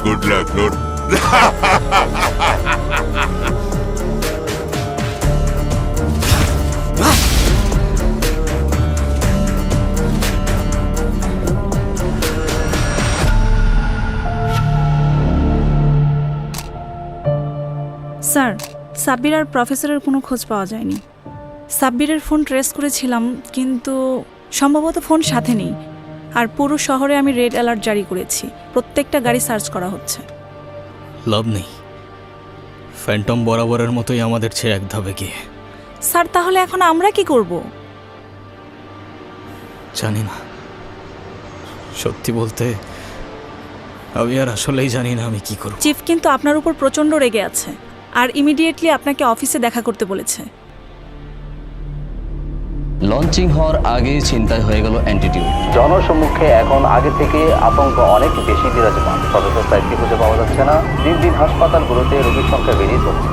Good luck note. Sir, Sabbir আর প্রফেসরের কোনো খোঁজ পাওয়া যায়নি। সাব্বিরের ফোন ট্রেস করেছিলাম, কিন্তু সম্ভবত ফোন সাথে নেই। আর পুরো শহরে আমি রেড অ্যালার্ট জারি করেছি, প্রত্যেকটা গাড়ি সার্চ করা হচ্ছে। লাভ নেই, ফ্যান্টম বরাবরের মতোই আমাদের চেয়ে এক ধাপে গিয়ে। স্যার, তাহলে এখন আমরা কি করব? জানি না, সত্যি বলতে আমি আর আসলেই জানি না আমি কি করব। চিফ কিন্তু আপনার উপর প্রচণ্ড রেগে আছে আর ইমিডিয়েটলি আপনাকে অফিসে দেখা করতে বলেছে। লঞ্চিং হওয়ার আগেই ছিনতাই হয়ে গেল অ্যান্টিটিউড। জনসম্মুখে এখন আগে থেকে আতঙ্ক অনেক বেশি বিরাজমান। প্রফেসর সাইদকে খুঁজে পাওয়া যাচ্ছে না, দিন দিন হাসপাতালগুলোতে রোগীর সংখ্যা বেড়েই চলছে।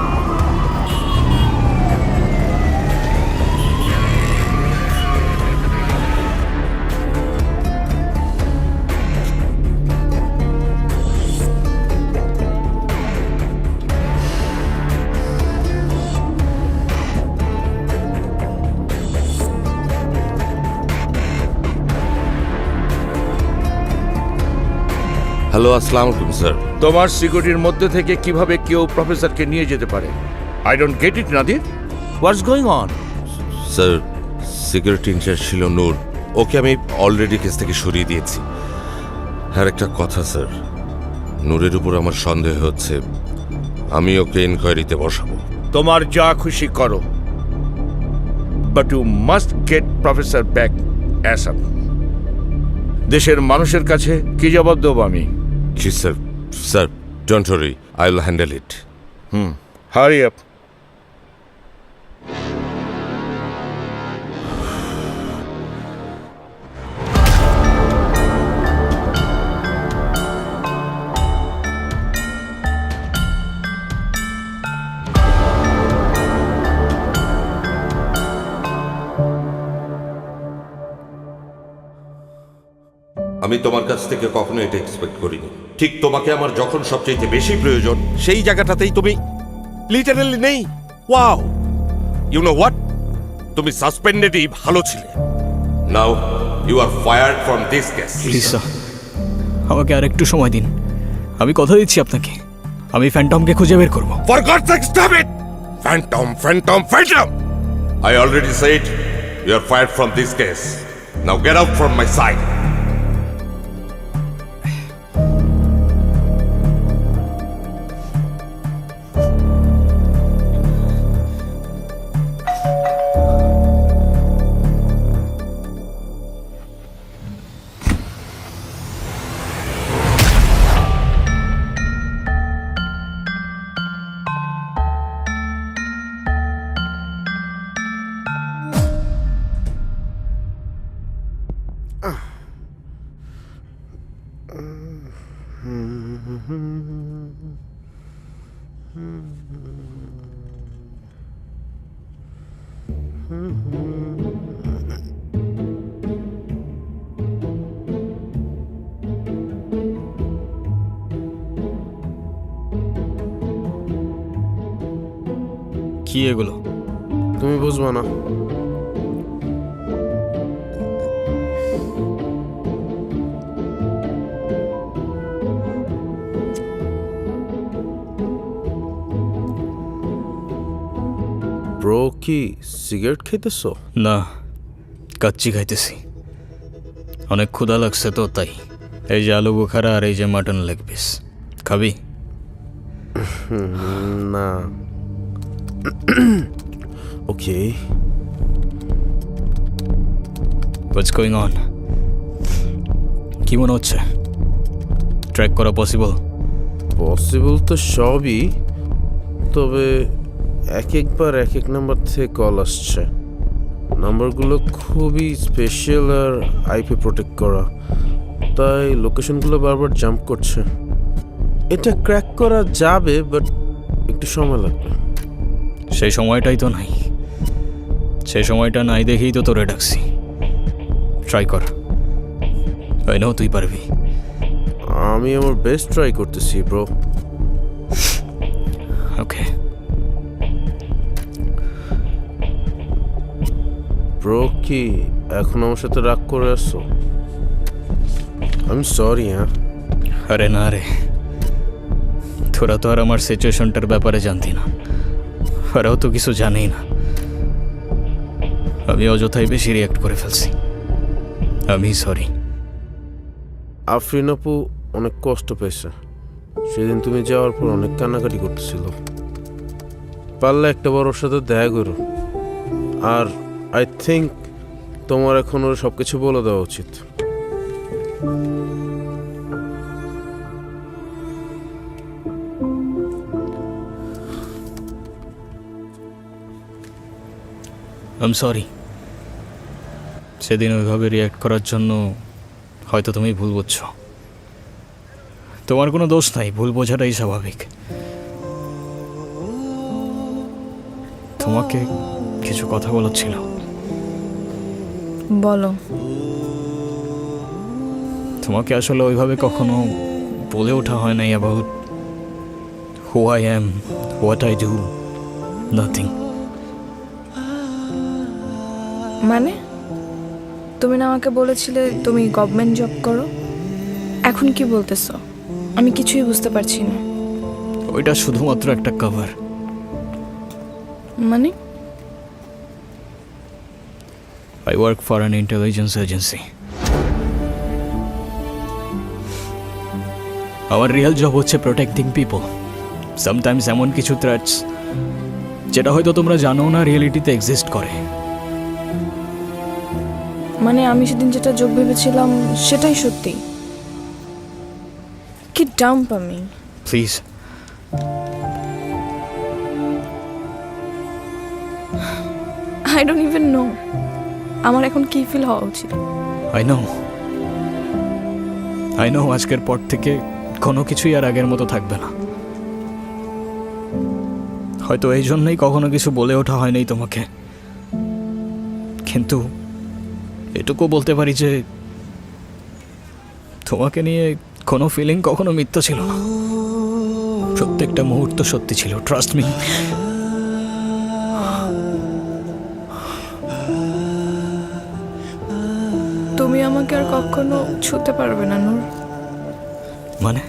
হ্যালো, আসসালামু আলাইকুম স্যার। তোমার সিকিউরিটির মধ্যে থেকে কিভাবে কেউ প্রফেসরকে নিয়ে যেতে পারে? I don't get it Nadir, what's going on? Sir, security incharge ছিল নূর, ওকে আমি অলরেডি কেস থেকে সরিয়ে দিয়েছি। আর একটা কথা স্যার, নূরের উপর আমার সন্দেহ হচ্ছে, আমি ওকে ইনকোয়ারিতে বসাবো। তোমার যা খুশি করো, but you must get professor back ASAP. দেশের মানুষের কাছে কি জবাব দেবো আমি? জি sir. Sir, don't worry, I will handle it. Hurry up. আমি তোমার কাছ থেকে কখনো এটা এক্সপেক্ট করিনি। ঠিক তোমাকে আমার যখন সবচেয়ে বেশি প্রয়োজন, সেই জায়গাটাতেই তুমি লিটারালি নেই। ওয়াও, ইউ নো হোয়াট, তুমি সাসপেন্ডেডই ভালো ছিলে। Now you are fired from this case. Please sir, আমাকে আর একটু সময় দিন, আমি কথা দিচ্ছি আপনাকে, আমি ফ্যান্টমকে খুঁজে বের করব। For gods sec, stop it! Phantom, Phantom, Phantom! I already said you are fired from this case. Now get out from my sight. কি এগুলো? তুমি বুঝবো না। ব্রো কি সিগারেট খাইতেছো? না, কাচ্চি খাইতেছি। অনেক ক্ষুধা লাগছে তো তাই। এই যে আলু বোখারা আর এই যে মাটন লেগ পিস, খাবি? না। ওকে। What's going on? কি মনে হচ্ছে? ট্র্যাক করা পসিবল? পসিবল তো সবই, তবে এক একবার এক এক নাম্বার থেকে কল আসছে। নাম্বারগুলো খুবই স্পেশাল আর আইপি প্রোটেক্ট করা, তাই লোকেশনগুলো বারবার জাম্প করছে। এটা ক্র্যাক করা যাবে, বাট একটু সময় লাগবে। সেই সময়টাই তো নাই। সেই সময়টা নাই দেখেই তো তোরে ডাকছি। ট্রাই কর, তাই নাও তুই পারবি। আমি আমার বেস্ট ট্রাই করতেছি ব্রো। ওকে। ব্রো কি এখন আমার সাথে রাগ করে আসছো? আমি সরি। হ্যাঁ, আরে না রে, তোরা তো আর আমার সিচুয়েশনটার ব্যাপারে জানতি না, ওরাও তো কিছু জানেই না। আমি অযথাই বেশি রিয়াক্ট করে ফেলছি। আমি সরি। আফরিন আপু অনেক কষ্ট পেয়েছে। সেদিন তুমি যাওয়ার পর অনেক কান্নাকাটি করতেছিল। পারলে একটা বার ওর সাথে দেখা করো। আর আই থিঙ্ক তোমার এখন ওর সব কিছু বলে দেওয়া উচিত। I am sorry. সেদিন ওইভাবে রিয়াক্ট করার জন্য হয়তো তুমি ভুল বুঝছো। তোমার কোনো দোষ নাই, ভুল বোঝাটাই স্বাভাবিক। তোমাকে কিছু কথা বলার ছিল। বলো। তোমাকে আসলে ওইভাবে কখনো বলে ওঠা হয় নাই about who I am, what I do, nothing. মানে তুমি না আমাকে বলেছিলে তুমি গভর্নমেন্ট জব করো? এখন কি বলতেছো? আমি কিছুই বুঝতে পারছি না। ওইটা শুধুমাত্র একটা কভার। মানে I work for an intelligence agency. আমার রিয়েল জব হচ্ছে প্রোটেক্টিং পিপল। সামটাইমস এমন কিছু থ্রেটস যেটা হয়তো তোমরা জানো না রিয়েলিটিতে এক্সিস্ট করে। মানে আমি সেদিন যেটা জব ভেবেছিলাম সেটাই সত্যি? কি ডাম্প আমি। Please, I don't even know আমার এখন কি ফিল হওয়া উচিত। আই নো আজকের পর থেকে কোনো কিছুই আর আগের মতো থাকবে না। হয়তো এই জন্যই কখনো কিছু বলে ওঠা হয়নি তোমাকে, কিন্তু এটুকু বলতে পারি যে তোমাকে নিয়ে কোনো ফিলিং কখনো মিথ্যা ছিল না। প্রত্যেকটা মুহূর্ত সত্যি ছিল, ট্রাস্ট মি। তুমি আমাকে আর কখনো ছুতে পারবে না নূর। মানে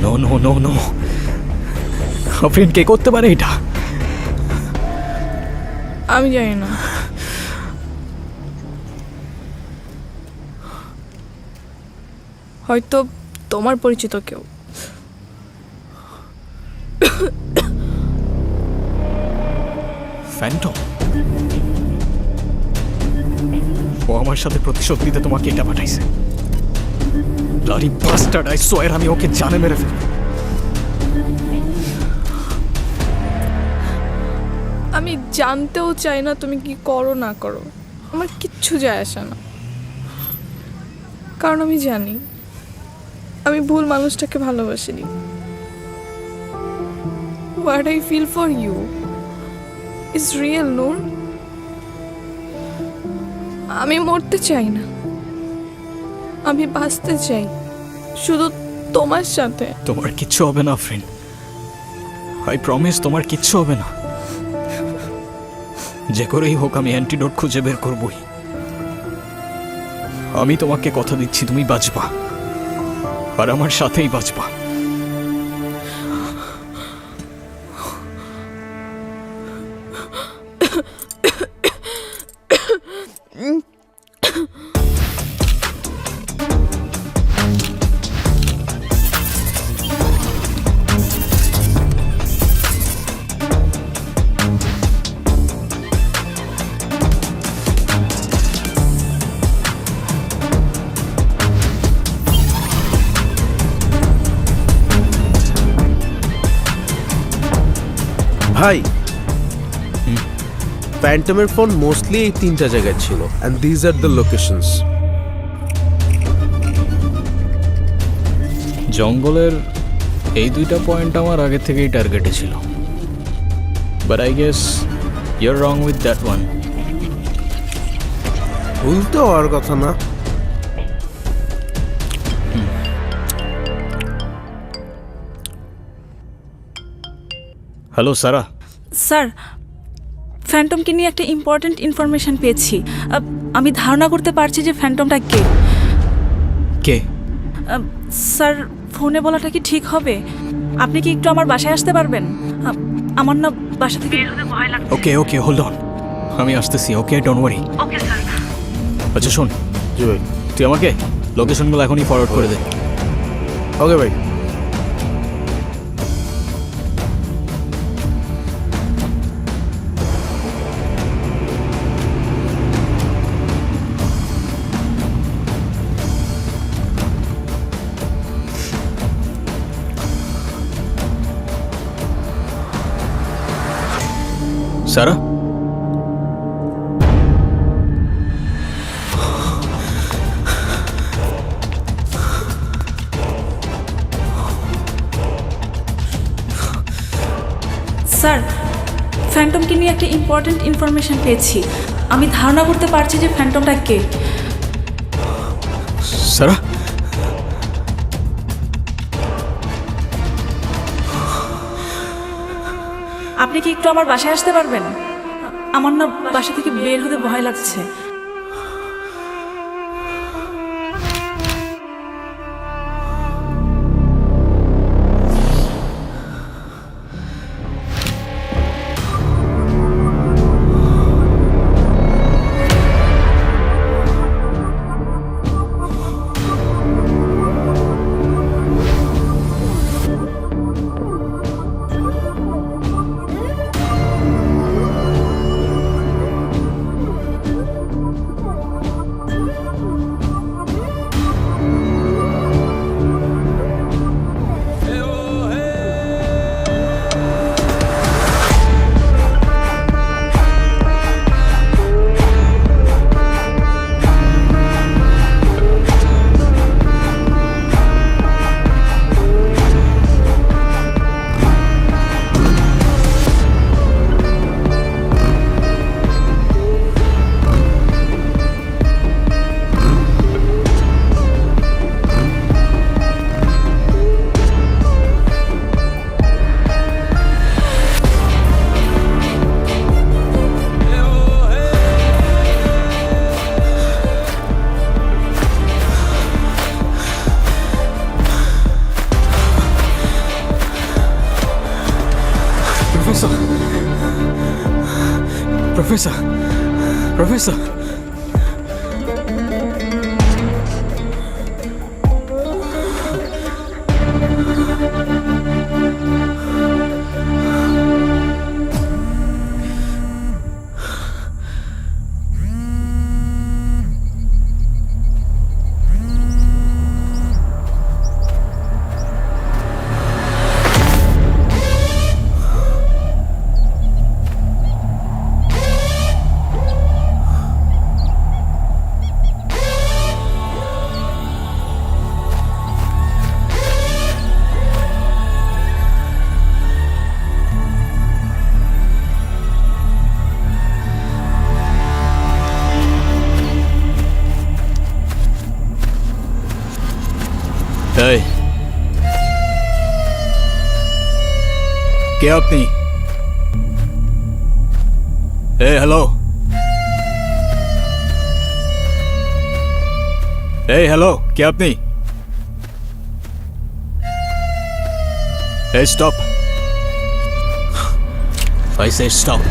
no no no no, Afrin কে করতে পারে এটা? আমি জানি না। হয়তো তোমার পরিচিত কেউ। ফ্যান্টম? ও আমার সাথে প্রতিশোধ নিতে তোমাকে এটা পাঠাইছে। ব্লাডি বাস্টার্ড, আই সোয়ার আমি ওকে জানে মেরে ফেলব। আমি জানতেও চাই না তুমি কি করো না করো, আমার কিচ্ছু যায় আসে না, কারণ আমি জানি আমি ভুল মানুষটাকে ভালোবাসিনি। What I feel for you is real, Noor. আমি মরতে চাই না, আমি বাঁচতে চাই শুধু তোমার সাথে। তোমার কিচ্ছু হবে না ফ্রেন্ড, আই প্রমিস তোমার কিচ্ছু হবে না। যে করেই হোক আমি অ্যান্টিডোট খুঁজে বের করবই। আমি তোমাকে কথা দিচ্ছি তুমি বাঁচবা, আর আমার সাথেই বাঁচবা। ভাই, ফ্যান্টমের ফোন মোস্টলি এই 3টা জায়গায় ছিল, and these are the locations. জঙ্গলের এই 2টা পয়েন্ট আমার আগে থেকেই টার্গেটে ছিল, but I guess you are wrong with that one. ভুল তো হওয়ার কথা না। হ্যালো সারা। স্যার, ফ্যান্টমকে নিয়ে একটা ইম্পর্ট্যান্ট ইনফরমেশন পেয়েছি। আমি ধারণা করতে পারছি যে ফ্যান্টমটা কে। কে? স্যার, ফোনে বলাটা কি ঠিক হবে? আপনি কি একটু আমার বাসায় আসতে পারবেন? আমার না বাসা থেকে বের হতে ভয় লাগছে। ওকে ওকে, হোল্ড অন, আমি আসতেছি। ওকে, ডোন্ট ওয়ারি। Okay sir. আচ্ছা শোন, জি ভাই। তুই আমাকে লোকেশনগুলো এখনই ফরওয়ার্ড করে দে। ওকে ভাই। সারা, স্যার, ফ্যান্টমকে নিয়ে একটা ইম্পর্ট্যান্ট ইনফরমেশন পেয়েছি। আমি ধারণা করতে পারছি যে ফ্যান্টমটা কে। সারা, আপনি কি একটু আমার বাসায় আসতে পারবেন? আমার না বাসা থেকে বের হতে ভয় লাগছে। Professor! Professor! কে আপনি? হ্যালো, হ্যালো, কে আপনি? Stop, I say stop.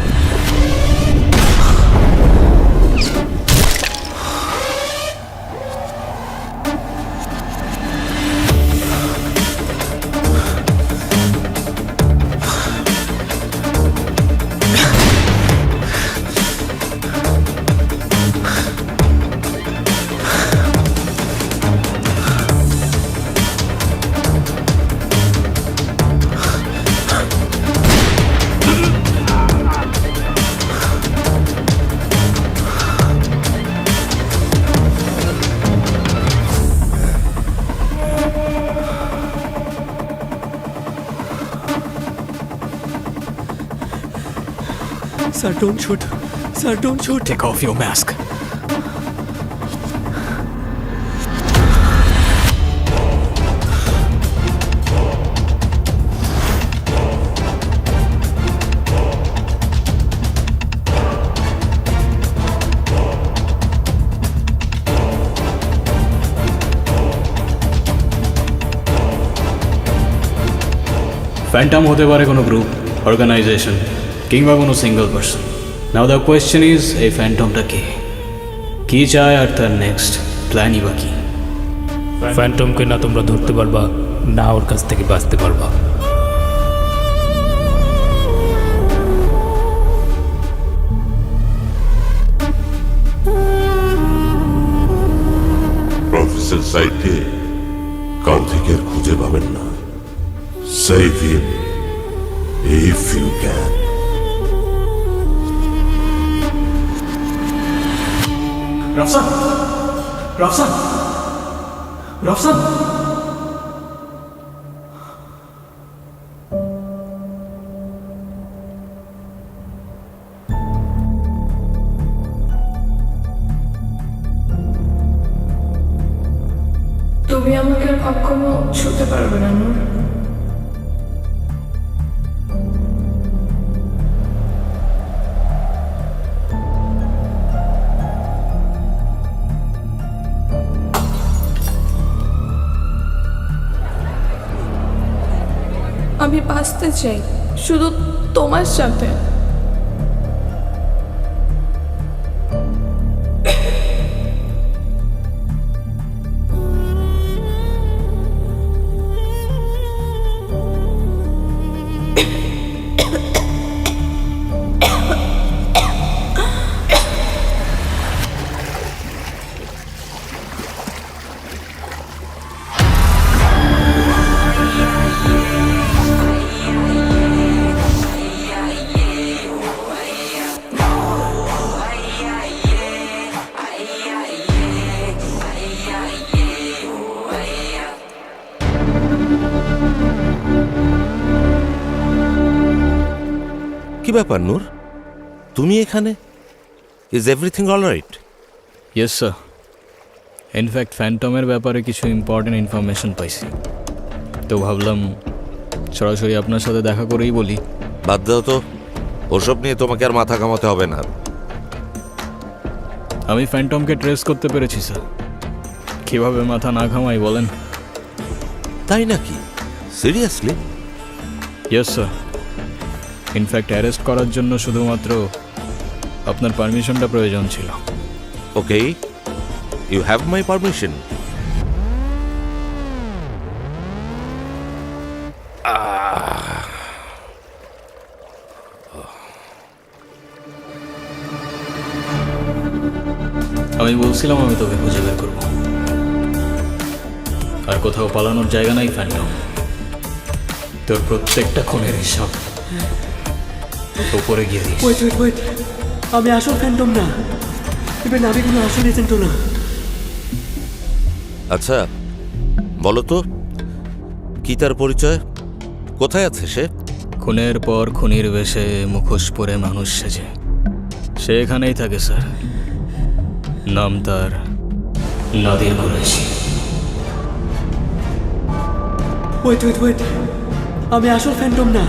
Sir, don't shoot. Sir, don't shoot. Take off your mask. Phantom হতে পারে কোনো গ্রুপ, অর্গানাইজেশন কিংবা কোনো single person. Now the question is, এই ফ্যান্টমটা কে, কী চায় আর তার নেক্সট প্ল্যানই বা কী? ফ্যান্টমকে না তোমরা ধরতে পারবা, না ওর কাছ থেকে বাঁচতে পারবা। প্রফেসর সাইদকে কাল থেকে আর খুঁজে পাবেন না। Save him if you can. Rafsan, Rafsan, Rafsan. তুমি আমাকে আর কখনো ছুতে পারবে না নূর। আমি বাঁচতে চাই শুধু তোমার সাথে। কি ব্যাপার নূর, তুমি এখানে? Is everything all right? Yes sir, in fact ফ্যান্টমের ব্যাপারে কিছু ইম্পর্টেন্ট ইনফরমেশন পাইছি, তো ভাবলাম সরাসরি আপনার সাথে দেখা করেই বলি। বাদ দাও তো, ওসব নিয়ে তোমাকে আর মাথা কামাতে হবে না। আমি ফ্যান্টমকে ট্রেস করতে পেরেছি স্যার। কীভাবে মাথা না ঘামাই বলেন? তাই নাকি? Seriously? Yes sir, in fact arrest করার জন্য শুধুমাত্র আপনার পারমিশনটা প্রয়োজন ছিল। ওকে, ইউ হ্যাভ মাই পারমিশন। আমি বলছিলাম আমি তোকে খুঁজে বের করবো, আর কোথাও পালানোর জায়গা নাই ফ্যান্টম। তোর প্রত্যেকটা খুনের হিসাব উপরে গিয়ে দিস। ওয়েট, আমি আসল ফ্যান্টম না, ইভেন আমি কোনো আসল এজেন্টও না। আচ্ছা বলো তো, কি তার পরিচয়? কোথায় আছে সে? খুনের পর খুনির বেশে মুখোশ পরে মানুষ সেজে সে এখানেই থাকে স্যার। নাম তার নাদির কুরাইশি। ওয়েট, আমি আসল ফ্যান্টম না,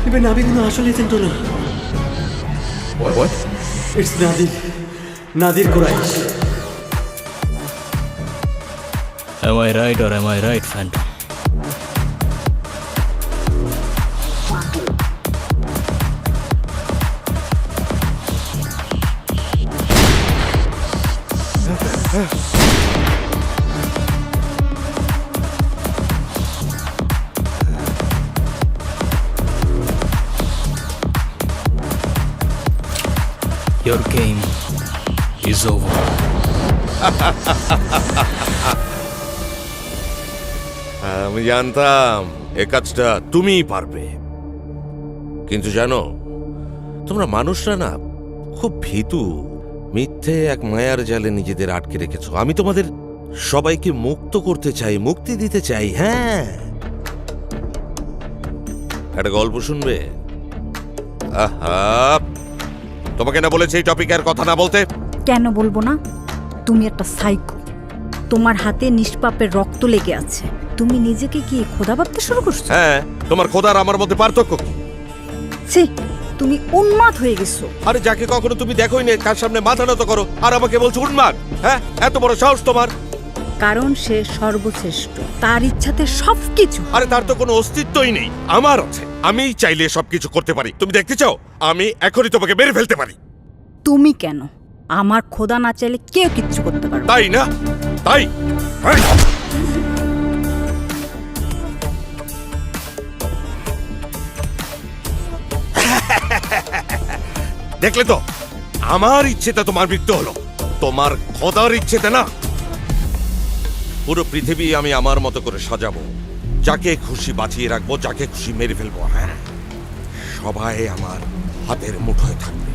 এবার নাবি কোনো আসল এজেন্ট না। It's Nadir Quraish. Am I right or am I right, Phantom? Your game is over. আমি জানতাম এ কাজটা তুমিই পারবে, কিন্তু জানো তোমরা মানুষরা না খুব ভীতু, মিথ্যে এক মায়ার জালে নিজেদের আটকে রেখেছো। আমি তোমাদের সবাইকে মুক্ত করতে চাই, মুক্তি দিতে চাই। হ্যাঁ, একটা গল্প শুনবে? আহা, তোমাকে না বলেছে এই টপিকে আর কথা না বলতে? কেন বলবো না? তুমি একটা সাইকো, তোমার হাতে নিষ্পাপের রক্ত লেগে আছে। তুমি নিজেকে কি খোদা ভাবতে শুরু করছো? হ্যাঁ, তোমার খোদার আমার মধ্যে পার্থক্য কি? ছি, তুমি উন্মাদ হয়ে গেছো। আরে যাকে কখনো তুমি দেখোই না তার সামনে মাথা নত করো আর আমাকে বলছো উন্মাদ? হ্যাঁ, এত বড় সাহস তোমার? কারণ সে সর্বশ্রেষ্ঠ, তার ইচ্ছাতে সবকিছু। আরে তার তো কোনো অস্তিত্বই নেই, আমার আছে। আমি চাইলে সবকিছু করতে পারি। তুমি দেখতে চাও? আমি এখনই তোমাকে মেরে ফেলতে পারি। তুমি কেন? আমার খোদা না চাইলে কেউ কিচ্ছু করতে পারবে না। তাই না? তাই হ্যাঁ। দেখলে তো, আমার ইচ্ছেতে তোমার মৃত্যু হলো, তোমার খোদার ইচ্ছেতে না। পুরো পৃথিবী আমি আমার মতো করে সাজাবো, যাকে খুশি বাঁচিয়ে রাখবো, যাকে খুশি মেরে ফেলবো। হ্যাঁ, সবাই আমার হাতের মুঠোয় থাকবে,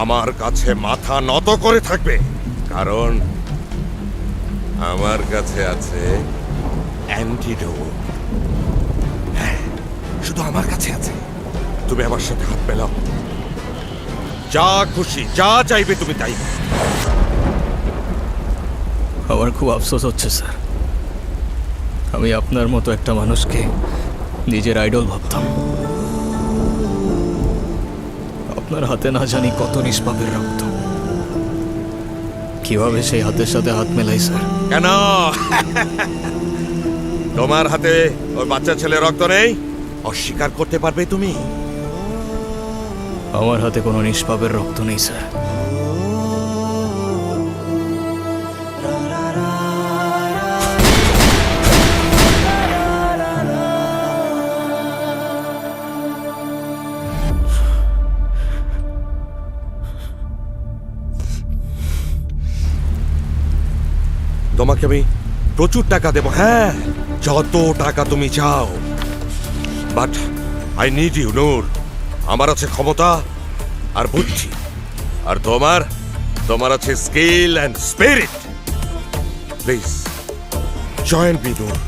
আমার কাছে মাথা নত করে থাকবে, কারণ আমার কাছে আছে অ্যান্টিডোট। হ্যাঁ, শুধু আমার কাছে আছে। তুমি আমার সাথে হাত মেলাও, যা খুশি যা চাইবে তুমি তাই। আমার খুব আফসোস হচ্ছে স্যার, আমি আপনার মতো একটা মানুষকে নিজের আইডল ভাবতাম। আপনার হাতে না জানি কত নিষ্পাপের রক্ত, কিভাবে সেই হাতের সাথে হাত মেলাই স্যার? কেন তোমার হাতে ওই বাচ্চা ছেলে রক্ত নেই? অস্বীকার করতে পারবে তুমি? আমার হাতে কোনো নিষ্পাপের রক্ত নেই স্যার। তোমাকে আমি প্রচুর টাকা দেব, হ্যাঁ, যত টাকা তুমি চাও, but I need you Noor. আমার আছে ক্ষমতা আর বুদ্ধি, আর তোমার আছে skill and spirit. Please join me Noor.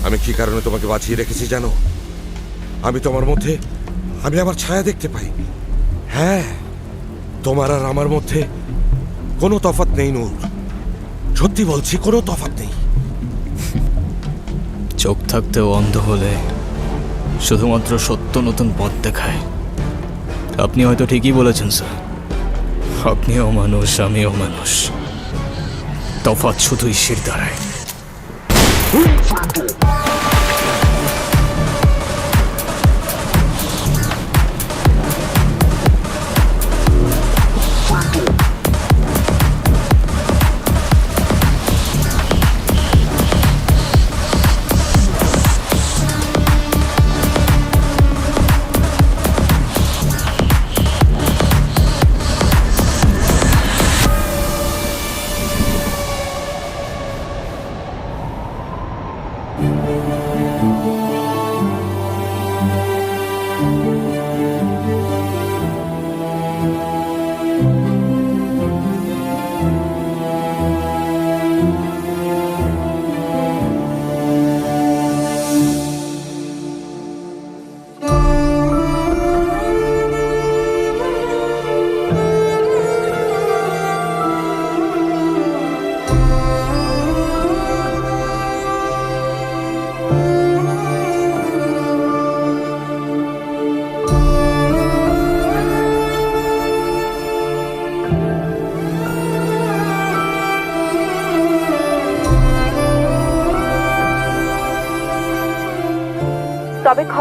আমি কি কারণে তোমাকে বাঁচিয়ে রেখেছি জানো? আমি তোমার মধ্যে আমি আমার ছায়া দেখতে পাই। হ্যাঁ, তোমার আর আমার মধ্যে কোনো তফাৎ নেই নূর, সত্যি বলছি, কোনো তফাৎ নেই। চোখ থাকতেও অন্ধ হলে শুধুমাত্র সত্য নতুন পথ দেখায়। আপনি হয়তো ঠিকই বলেছেন স্যার, আপনিও মানুষ আমিও মানুষ, তফাৎ শুধুই শির দাঁড়ায়।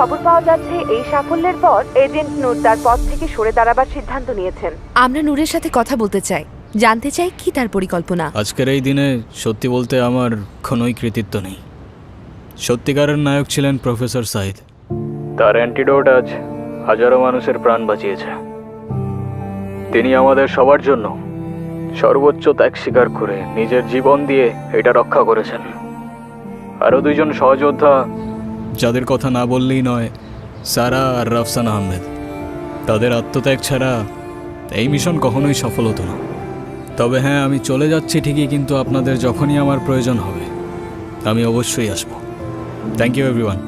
খবর পাওয়া যাচ্ছে এই সাফল্যের পর এজেন্ট নূর তার পদ থেকে সরে দাঁড়াবার সিদ্ধান্ত নিয়েছেন। আমরা নূরের সাথে কথা বলতে চাই, জানতে চাই কি তার পরিকল্পনা। আজকের এই দিনে সত্যি বলতে আমার কোনোই কৃতিত্ব নেই। সত্যিকারের নায়ক ছিলেন প্রফেসর সাইদ। তার অ্যান্টিডোট আজ হাজারো মানুষের প্রাণ বাঁচিয়েছে। তিনি আমাদের সবার জন্য সর্বোচ্চ ত্যাগ স্বীকার করে নিজের জীবন দিয়ে এটা রক্ষা করেছেন। আরও দুইজন সহযোদ্ধা যাদের কথা না বললেই নয়, সারা আর রাফসান আহমেদ। তাদের আত্মত্যাগ ছাড়া এই মিশন কখনোই সফল হতো না। তবে হ্যাঁ, আমি চলে যাচ্ছি ঠিকই, কিন্তু আপনাদের যখনই আমার প্রয়োজন হবে আমি অবশ্যই আসব। Thank you everyone.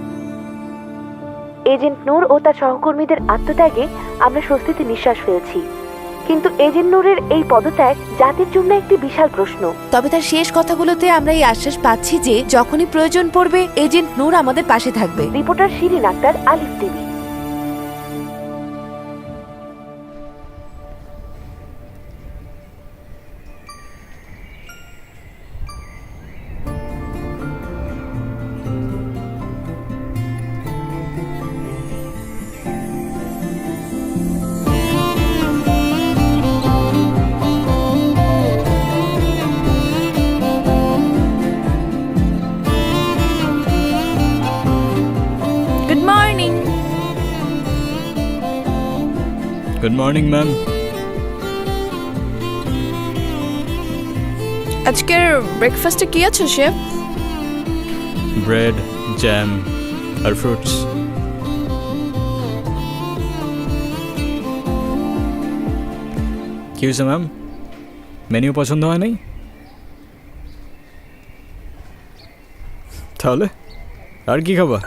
Agent Noor ও তার সহকর্মীদের আত্মত্যাগে আমরা স্বস্তিতে নিঃশ্বাস ফেলছি, কিন্তু এজেন্ট নূরের এই পদত্যাগ জাতির জন্য একটি বিশাল প্রশ্ন। তবে তার শেষ কথাগুলোতে আমরা এই আশ্বাস পাচ্ছি যে যখনই প্রয়োজন পড়বে এজেন্ট নূর আমাদের পাশে থাকবে। রিপোর্টার শিরিন আক্তার, আলিফ TV. Good morning. Good morning ma'am. আজকের ব্রেকফাস্টে কি আছে শেফ? ব্রেড, জ্যাম আর ফ্রুটস। কি হয়েছে ম্যাম, মেনিউ পছন্দ হয় নাই? তাহলে আর কি খাবা?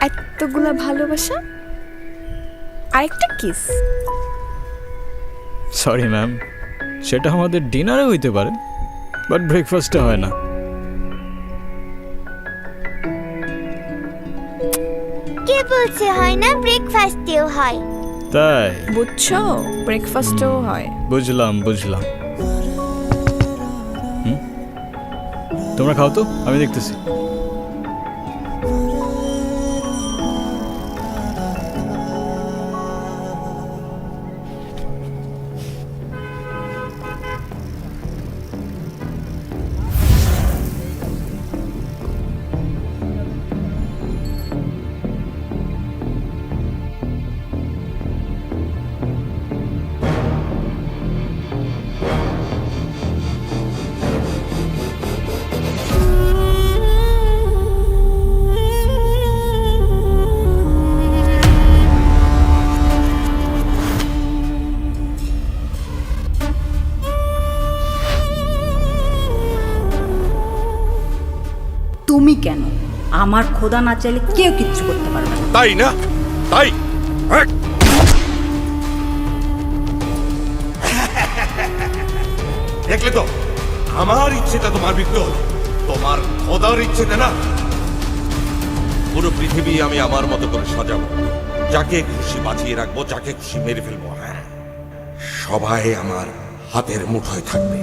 এতগুলা ভালোবাসা, আরেকটা কিস। সরি ম্যাম, সেটা আমাদের ডিনারে হইতে পারে, বাট ব্রেকফাস্টে হয় না। কে বলছে হয় না? ব্রেকফাস্টেও হয়। তাই বুঝছো, ব্রেকফাস্টেও হয়। বুঝলাম। তোমরা খাও তো, আমি দেখতেছি। তুমি কেন? আমার খোদা না চাইলে কেউ কিচ্ছু করতে পারবে না। তাই না? তাই দেখলে তো, আমার ইচ্ছেটা তোমার বিরুদ্ধে হলো, তোমার খোদার ইচ্ছেটা না। পুরো পৃথিবী আমি আমার মতো করে সাজাবো, যাকে খুশি বাঁচিয়ে রাখবো, যাকে খুশি মেরে ফেলবো। হ্যাঁ, সবাই আমার হাতের মুঠোয় থাকবে।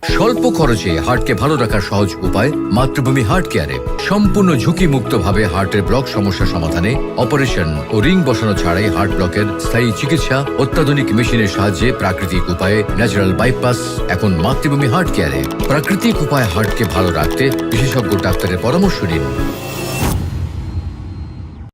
স্বল্প খরচে হার্টকে ভালো রাখার সহজ উপায় মাতৃভূমি হার্ট কেয়ারে। সম্পূর্ণ ঝুঁকি মুক্তভাবে হার্টের ব্লক সমস্যা সমাধানে অপারেশন ও রিং বসানো ছাড়াই হার্ট ব্লকের স্থায়ী চিকিৎসা অত্যাধুনিক মেশিনের সাহায্যে প্রাকৃতিক উপায়ে ন্যাচারাল বাইপাস এখন মাতৃভূমি হার্ট কেয়ারে। প্রাকৃতিক উপায়ে হার্টকে ভালো রাখতে বিশেষজ্ঞ ডাক্তারের পরামর্শ নিন।